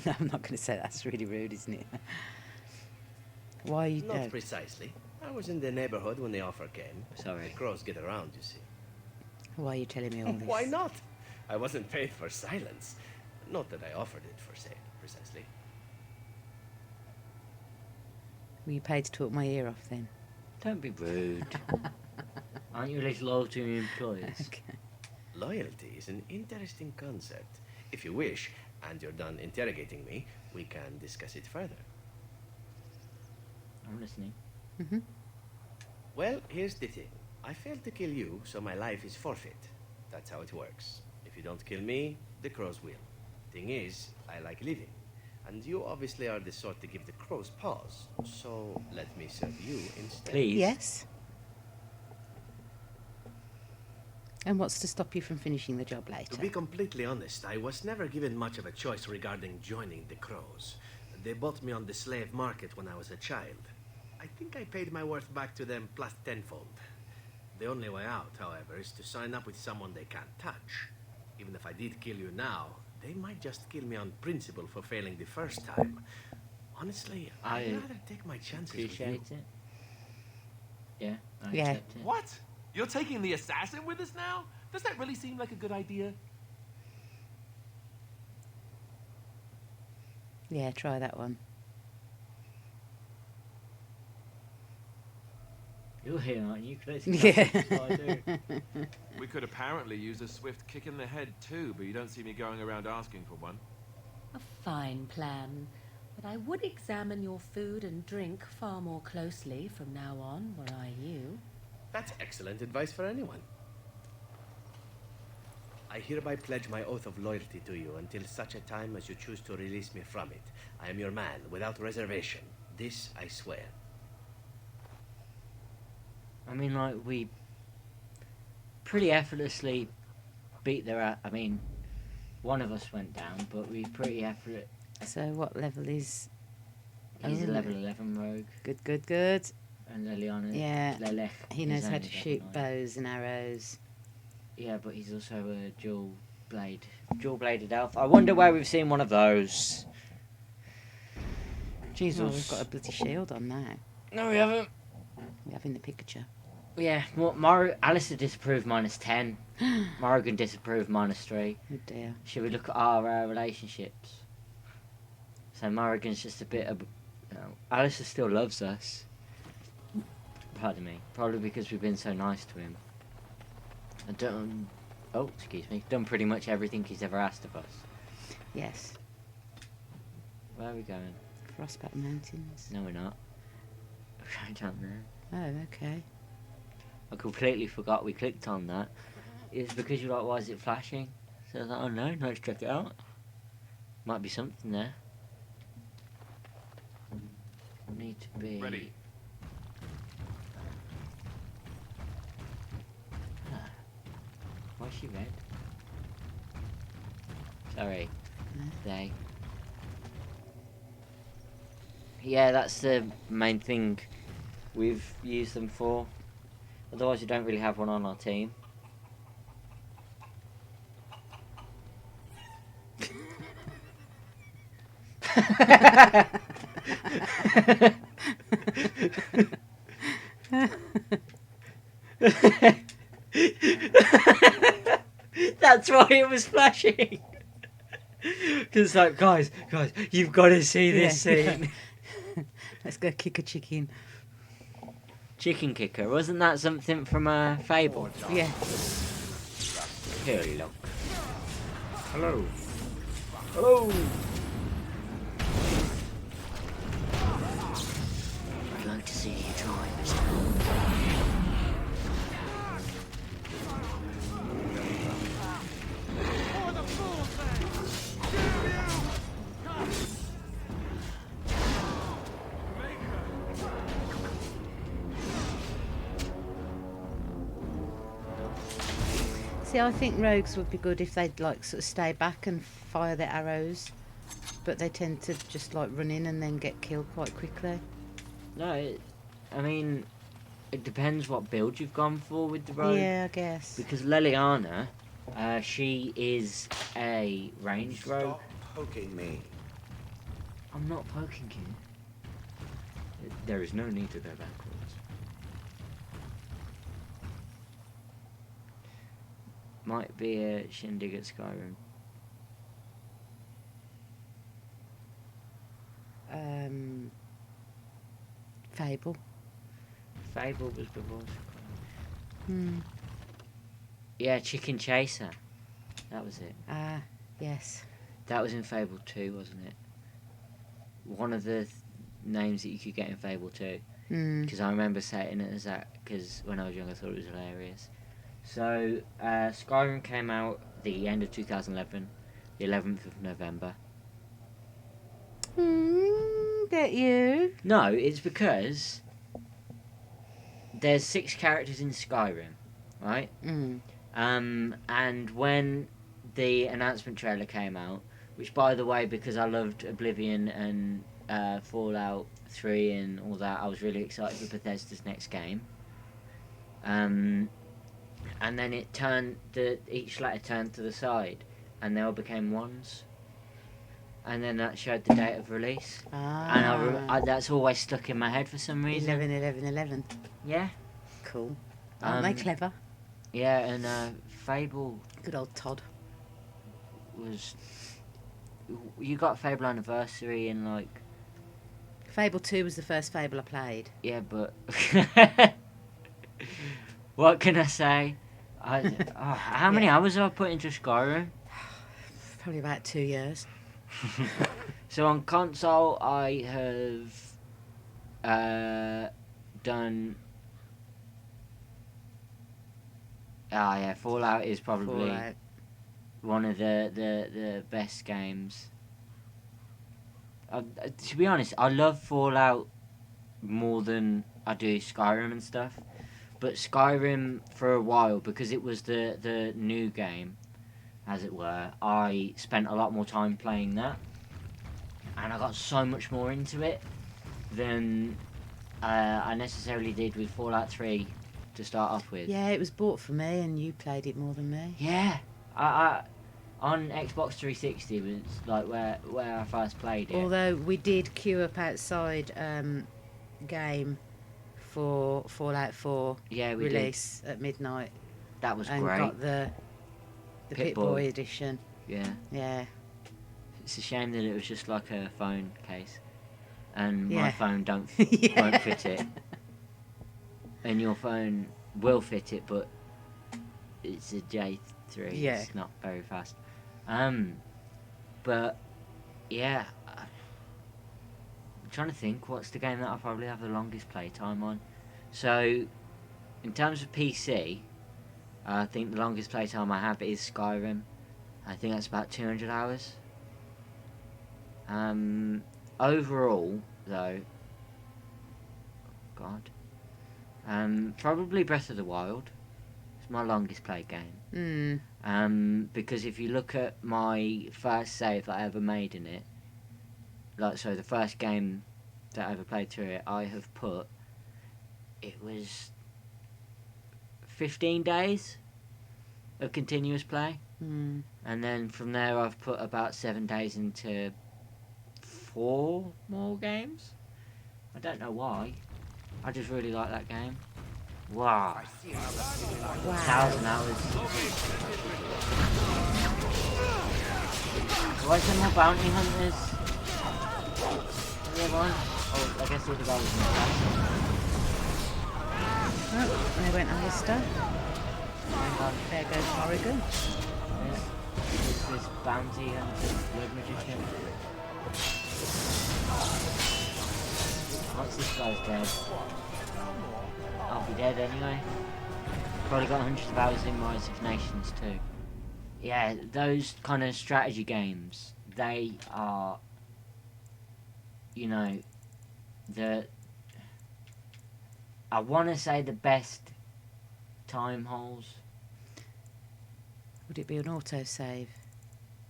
No, I'm not going to say that. That's really rude, isn't it? Why are you Not precisely. I was in the neighborhood when the offer came. Sorry. The crows get around, you see. Why are you telling me all this? Why not? I wasn't paid for silence. Not that I offered it for sale, precisely. Were you paid to talk my ear off then? Don't be rude. Aren't you at least loyal to your employers? Okay. Loyalty is an interesting concept. If you wish, and you're done interrogating me, we can discuss it further. I'm listening. Mm-hmm. Well, here's the thing. I failed to kill you, so my life is forfeit. That's how it works. If you don't kill me, the crows will. Thing is, I like living. And you obviously are the sort to give the crows pause. So let me serve you instead. Please. Yes. And what's to stop you from finishing the job later? To be completely honest, I was never given much of a choice regarding joining the crows. They bought me on the slave market when I was a child. I think I paid my worth back to them plus tenfold. The only way out, however, is to sign up with someone they can't touch. Even if I did kill you now, they might just kill me on principle for failing the first time. Honestly, I'd rather take my chances with you. Appreciate it. Yeah, I Yeah. accept it. What? You're taking the assassin with us now? Does that really seem like a good idea? Yeah, try that one. You're here, aren't you? Collecting Yeah. assets, that's what I do. We could apparently use a swift kick in the head too, but you don't see me going around asking for one. A fine plan. But I would examine your food and drink far more closely from now on, were I you. That's excellent advice for anyone. I hereby pledge my oath of loyalty to you until such a time as you choose to release me from it. I am your man, without reservation. This I swear. I mean, like, we pretty effortlessly beat their ass. I mean, one of us went down, but we pretty effortless. So what level is... He's a Oh, level 11 rogue. Good, good, good. And Leliana. Yeah, Lelech he is knows how only to level shoot 9. bows and arrows. Yeah, but he's also a dual-bladed elf. I wonder where we've seen one of those. Jesus. Well, we've got a bloody shield on now. No, we haven't. We have in the picture. Yeah, Alistair disapproved -10. Morrigan disapproved -3. Oh dear. Should we look at our relationships? So Morrigan's just a bit of... Alistair still loves us. Pardon me. Probably because we've been so nice to him. And done... Oh, excuse me. Done pretty much everything he's ever asked of us. Yes. Where are we going? Frostback Mountains. No, we're not. We're right down there. Oh, okay. I completely forgot we clicked on that. It's because you're like, why is it flashing? So I was like, oh no, let's check it out. Might be something there. Need to be... Ready. Why is she red? Sorry. They. Yeah, that's the main thing we've used them for. Otherwise, we don't really have one on our team. That's why it was flashing. Because like, guys, you've got to see this scene. Let's go kick a chicken. Chicken kicker, wasn't that something from a Fable? Yeah. Here, look. Hello. Hello. I'd like to see you try, Mr. See, I think rogues would be good if they'd like sort of stay back and fire their arrows, but they tend to just like run in and then get killed quite quickly. No, I mean, it depends what build you've gone for with the rogue. Yeah, I guess. Because Leliana, she is a ranged rogue. Stop poking me. I'm not poking you. There is no need to go backwards. Might be a shindig at Skyrim. Fable. Fable was before Skyrim. Hmm. Yeah, Chicken Chaser. That was it. Ah, yes. That was in Fable 2, wasn't it? One of the names that you could get in Fable 2. Because I remember saying it as that, because when I was young I thought it was hilarious. So, Skyrim came out the end of 2011, the 11th of November. Get you. No, it's because there's 6 characters in Skyrim, right? And when the announcement trailer came out, which by the way, because I loved Oblivion and Fallout 3 and all that, I was really excited for Bethesda's next game. And then it turned, each letter turned to the side, and they all became ones. And then that showed the date of release. And that's always stuck in my head for some reason. 11/11/11. Yeah. Cool. Aren't they clever? Yeah, and Fable... Good old Todd. Was... You got Fable Anniversary and like... Fable 2 was the first Fable I played. Yeah, but... What can I say? How many hours have I put into Skyrim? Probably about 2 years. So on console, I have done. Fallout is probably one of the best games. To be honest, I love Fallout more than I do Skyrim and stuff. But Skyrim, for a while, because it was the new game, as it were, I spent a lot more time playing that. And I got so much more into it than I necessarily did with Fallout 3 to start off with. Yeah, it was bought for me and you played it more than me. Yeah. I on Xbox 360 was like where I first played it. Although we did queue up outside game for Fallout 4 release at midnight. That was and great. Got the Pip-Boy edition. Yeah. Yeah. It's a shame that it was just like a phone case, and my Yeah. phone won't fit it, and your phone will fit it, but it's a J3. Yeah. It's not very fast. But yeah. I'm trying to think what's the game that I probably have the longest playtime on. So, in terms of PC, I think the longest playtime I have is Skyrim. I think that's about 200 hours. Overall, though, probably Breath of the Wild. It's my longest played game. Because if you look at my first save that I ever made in it, the first game that I ever played through it, I have put, it was 15 days of continuous play. And then from there I've put about 7 days into 4 more games. I don't know why. I just really like that game. Wow. 1,000 hours. Why is there more bounty hunters? Everyone? Oh, I guess the other guy was in the castle. Oh, they went Alistair. There goes Oregon. Yeah. This bounty hunter, blood magician. Once this guy's dead, I'll be dead anyway. Probably got hundreds of hours in Rise of Nations too. Yeah, those kind of strategy games, they are, you know, I want to say the best time holes. Would it be an autosave?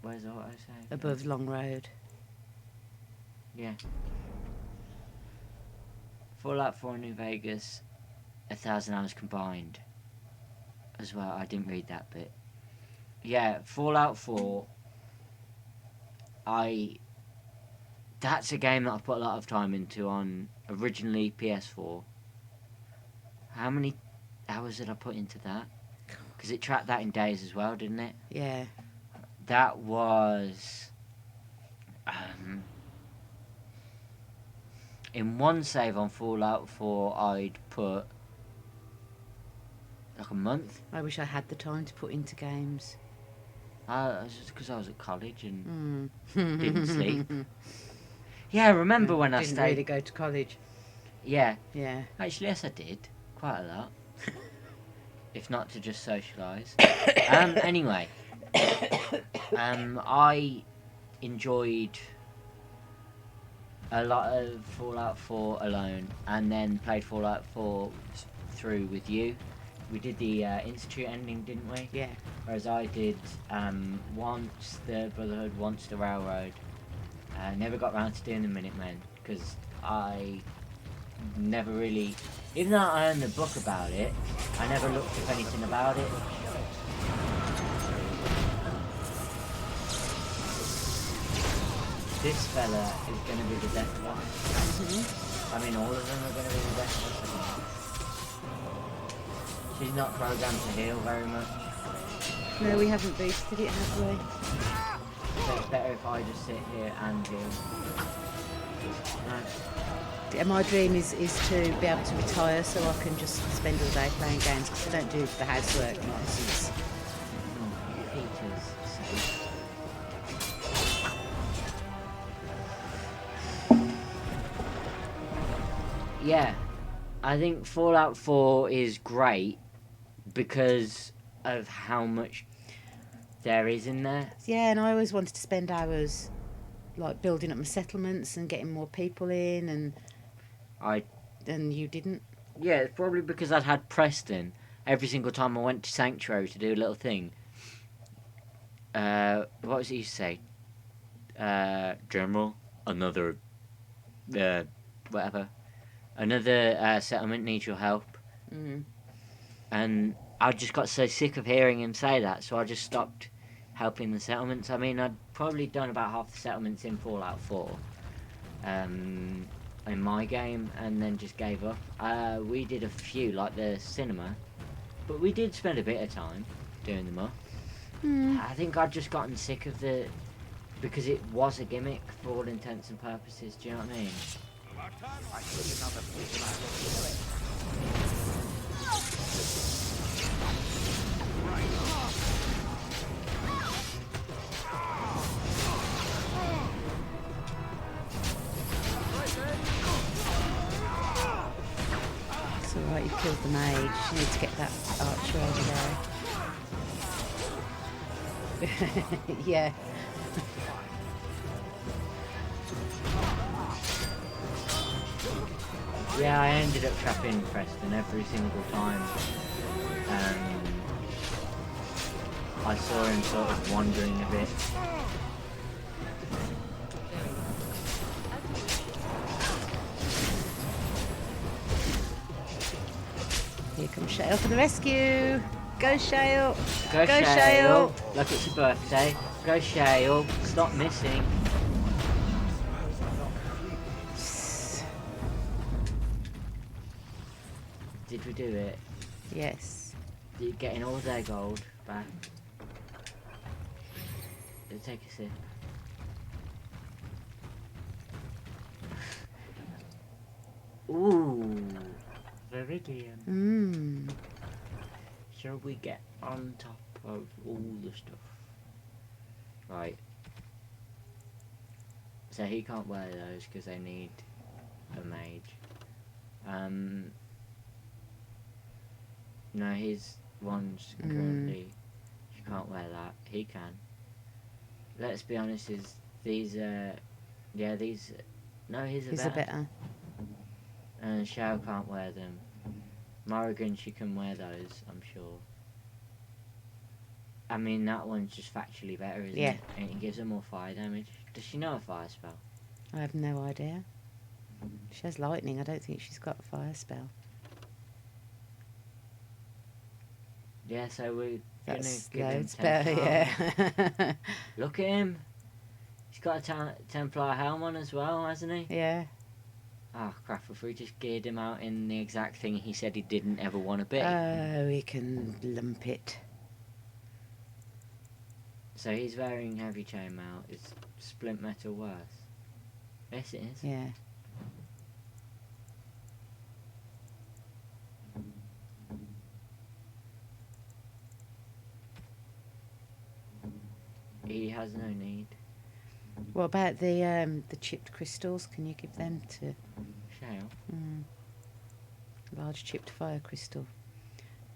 Where's autosave? Above Long Road. Yeah. Fallout 4 New Vegas, 1,000 hours combined. As well, I didn't read that bit. Yeah, Fallout 4. That's a game that I put a lot of time into on originally PS4. How many hours did I put into that? Because it tracked that in days as well, didn't it? Yeah. That was... in one save on Fallout 4, I'd put... like a month. I wish I had the time to put into games. Just because I was at college and didn't sleep. Yeah, I remember when I didn't stayed... really go to college. Yeah. Yeah. Actually, yes, I did. Quite a lot. If not to just socialise. Anyway. I enjoyed a lot of Fallout 4 alone, and then played Fallout 4 through with you. We did the Institute ending, didn't we? Yeah. Whereas I did once the Brotherhood, once the Railroad. Never got round to doing the Minutemen, because I never really... Even though I own the book about it, I never looked up anything about it. This fella is going to be the death one. I mean, all of them are going to be the death one. She's not programmed to heal very much. No, we haven't boosted it, have we? So it's better if I just sit here and heal. No. Yeah, my dream is to be able to retire so I can just spend all day playing games, because I don't do the housework nonsense. Peter's safe. Yeah, I think Fallout 4 is great because of how much there is in there. Yeah, and I always wanted to spend hours like building up my settlements and getting more people in, and you didn't. Yeah, it's probably because I'd had Preston every single time I went to Sanctuary to do a little thing. What was he used to say? General, another whatever. Another settlement needs your help. Mm. And I just got so sick of hearing him say that, so I just stopped helping the settlements. I mean, I'd probably done about half the settlements in Fallout 4 in my game, and then just gave up. We did a few, like the cinema, but we did spend a bit of time doing them up. I think I'd just gotten sick of because it was a gimmick for all intents and purposes, do you know what I mean? It's alright, you killed the mage. You need to get that archer over there. Yeah. Yeah, I ended up trapping Preston every single time. I saw him sort of wandering a bit. Here comes Shale for the rescue. Go Shale. Go Shale. Shale. Look, it's your birthday. Go Shale. Stop missing. Did we do it? Yes. Getting all their gold back. It'll take a sip. Ooh, Viridian. Shall we get on top of all the stuff? Right. So he can't wear those because they need a mage. No, his one's currently... You can't wear that. He can. Let's be honest, these are... Yeah, these... No, his are better. And Shao can't wear them. Morrigan, she can wear those, I'm sure. I mean, that one's just factually better, isn't Yeah. it? And it gives her more fire damage. Does she know a fire spell? I have no idea. She has lightning. I don't think she's got a fire spell. Yeah, so we're That's gonna give him loads better, Templar. yeah. Look at him. He's got a Templar helm on as well, hasn't he? Yeah. Oh crap, if we just geared him out in the exact thing he said he didn't ever want to be. Oh, he can lump it. So he's wearing heavy chainmail. Is splint metal worse? Yes, it is. Yeah. He has no need. What about the chipped crystals? Can you give them to Shale? Large chipped fire crystal.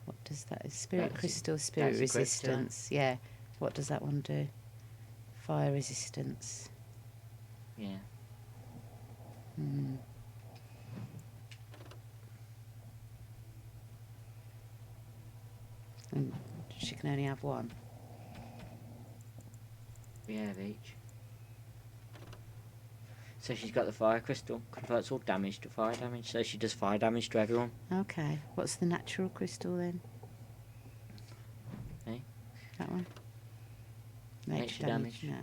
What does that? Spirit That's- crystal, spirit that's equipped to that. resistance. Yeah. What does that one do? Fire resistance. Yeah. Hmm. And she can only have one. Yeah, of each. So she's got the fire crystal, converts all damage to fire damage, so she does fire damage to everyone. Okay. What's the natural crystal then? Eh? That one? Nature damage. No.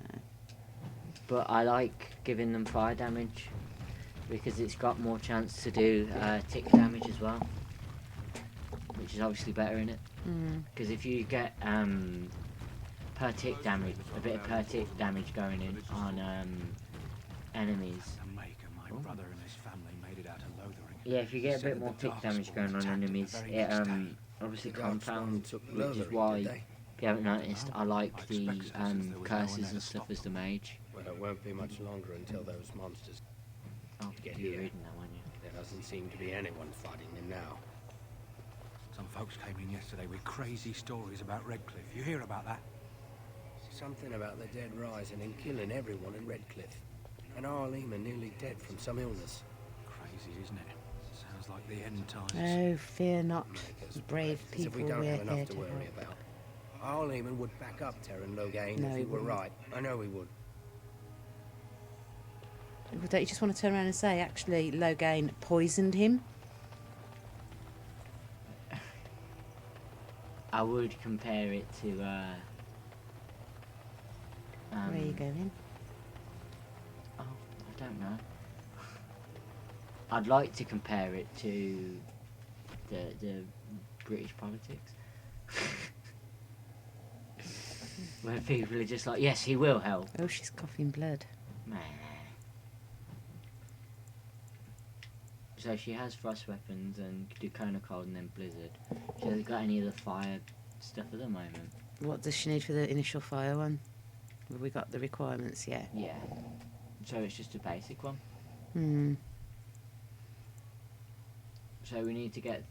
But I like giving them fire damage because it's got more chance to do tick damage as well, which is obviously better in it. Because if you get per tick damage, a bit of per tick damage going in on enemies. My brother and his family made it out of Lothering. Yeah, if you get a bit more tick damage going on enemies, it obviously compounds, which is why, if you haven't noticed, I like the curses and stuff as the mage. Well, it won't be much longer until those monsters get you were here. reading that, weren't you? There doesn't seem to be anyone fighting them now. Some folks came in yesterday with crazy stories about Redcliffe. You hear about that? Something about the dead rising and killing everyone in Redcliffe. And Arlema nearly dead from some illness. Crazy, isn't it? Sounds like the end times. Oh, fear not, brave As if people, we don't we're have here enough to to worry help. about. Arlema would back up Terran Logain No, if he he were wouldn't. right. I know he would. Well, don't you just want to turn around and say, actually, Logain poisoned him? I would compare it to. Where are you going? Oh, I don't know. I'd like to compare it to the British politics. Where people are just like, yes, he will help. Oh, she's coughing blood. Meh. So she has frost weapons and Dracona Cold and then Blizzard. She hasn't got any of the fire stuff at the moment. What does she need for the initial fire one? Have we got the requirements yet? Yeah. So it's just a basic one. So we need to get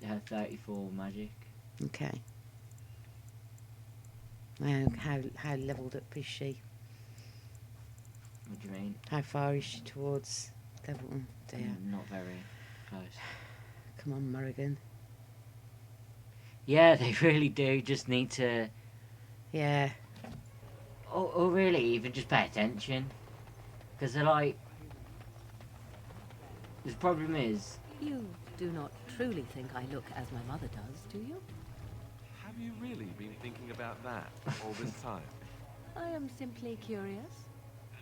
her 34 magic. Okay. How levelled up is she? What do you mean? How far is she towards level? Oh dear. Not very close. Come on, Morrigan. Yeah, they really do just need to... Yeah. Or really even just pay attention. Because they're like... The problem is... You do not truly think I look as my mother does, do you? Have you really been thinking about that all this time? I am simply curious.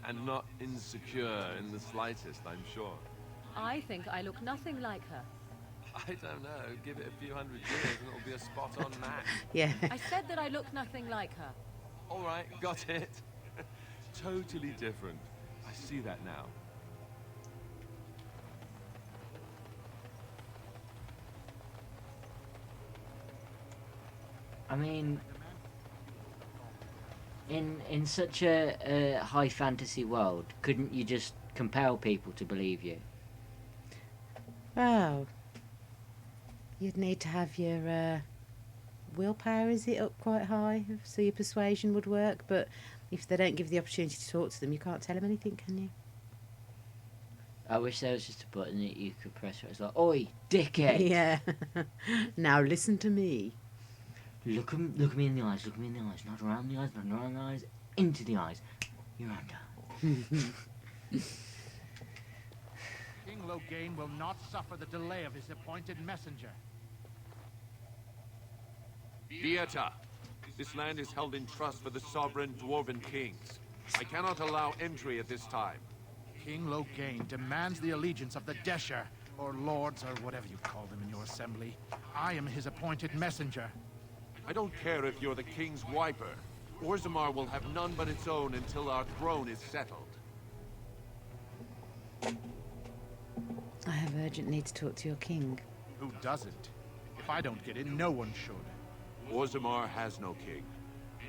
And not insecure in the slightest, I'm sure. I think I look nothing like her. I don't know. Give it a few hundred years and it'll be a spot-on match. Yeah. I said that I look nothing like her. All right, got it. Totally different. I see that now. I mean... In such a high fantasy world, couldn't you just compel people to believe you? Wow. You'd need to have your willpower, is it, up quite high, so your persuasion would work, but if they don't give you the opportunity to talk to them, you can't tell them anything, can you? I wish there was just a button that you could press where it's like, oi, dickhead! Yeah. Now listen to me. Look me in the eyes, look me in the eyes, not around the eyes, not around the eyes, into the eyes. You're under. King Loghain will not suffer the delay of his appointed messenger. Vieta, this land is held in trust for the sovereign dwarven kings. I cannot allow entry at this time. King Loghain demands the allegiance of the Desher, or lords, or whatever you call them in your assembly. I am his appointed messenger. I don't care if you're the king's wiper. Orzammar will have none but its own until our throne is settled. I have urgent need to talk to your king. Who doesn't? If I don't get in, no one should. Orzammar has no king.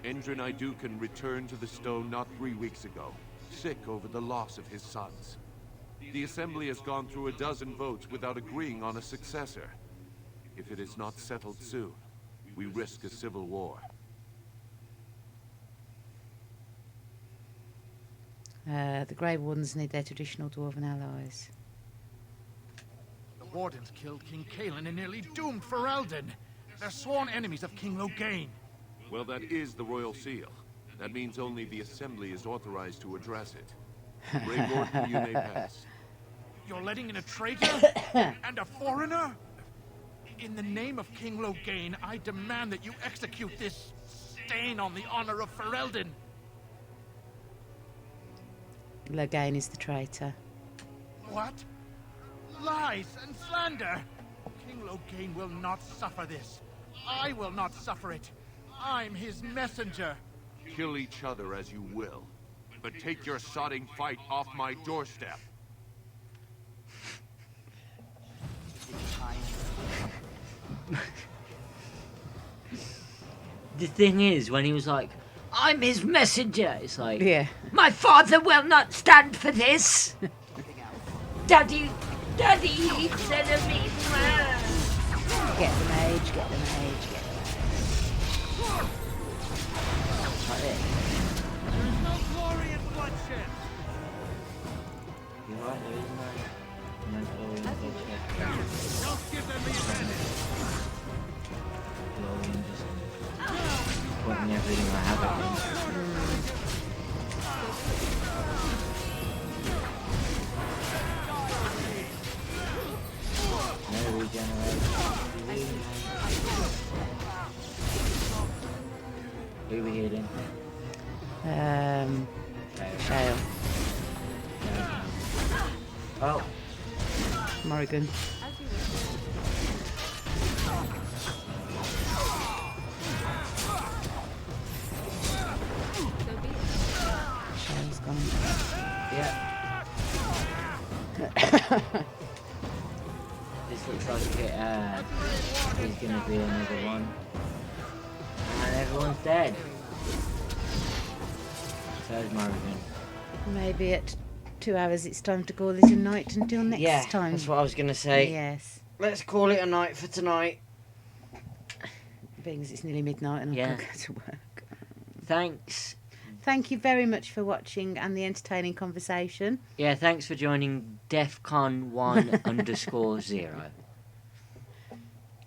Endrin Iduken returned to the stone not 3 weeks ago, sick over the loss of his sons. The Assembly has gone through a dozen votes without agreeing on a successor. If it is not settled soon, we risk a civil war. The Grey Wardens need their traditional dwarven allies. The Wardens killed King Cailan and nearly doomed Ferelden. They're sworn enemies of King Loghain. Well, that is the Royal Seal. That means only the Assembly is authorized to address it. Grey Warden, you may pass. You're letting in a traitor? And a foreigner? In the name of King Loghain, I demand that you execute this stain on the honor of Ferelden. Loghain is the traitor. What? Lies and slander! King Loghain will not suffer this. I will not suffer it. I'm his messenger. Kill each other as you will, but take your sodding fight off my doorstep. The thing is, when he was like, I'm his messenger, it's like, yeah. My father will not stand for this. Daddy eats enemies. Get the mage, get the mage, get the mage. Like this. There is no glory in bloodshed. You're right, there is no glory in bloodshed. Don't give them the advantage. Glory in just putting everything I have at him. No regeneration. Who are we healing? Shale. Oh. Morrigan. Shale's gone. Yeah. This looks like it is going to be another one. And everyone's dead. There's Morrigan. Maybe at 2 hours it's time to call it a night until next time. That's what I was going to say. Yes. Let's call it a night for tonight. Being as it's nearly midnight and I've got to go to work. Thanks. Thank you very much for watching and the entertaining conversation. Yeah, thanks for joining DEFCON1_0.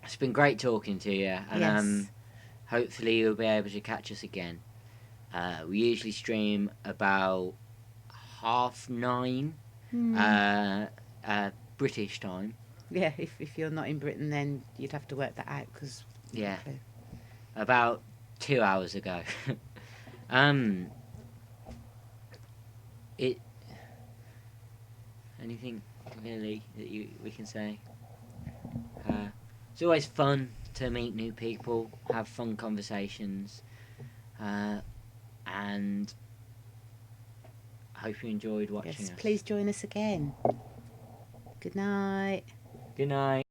It's been great talking to you, and hopefully you'll be able to catch us again. We usually stream about 9:30 British time. Yeah, if you're not in Britain, then you'd have to work that out because. Yeah, about 2 hours ago. Anything really that we can say? It's always fun to meet new people, have fun conversations, and I hope you enjoyed watching us. Please join us again. Good night. Good night.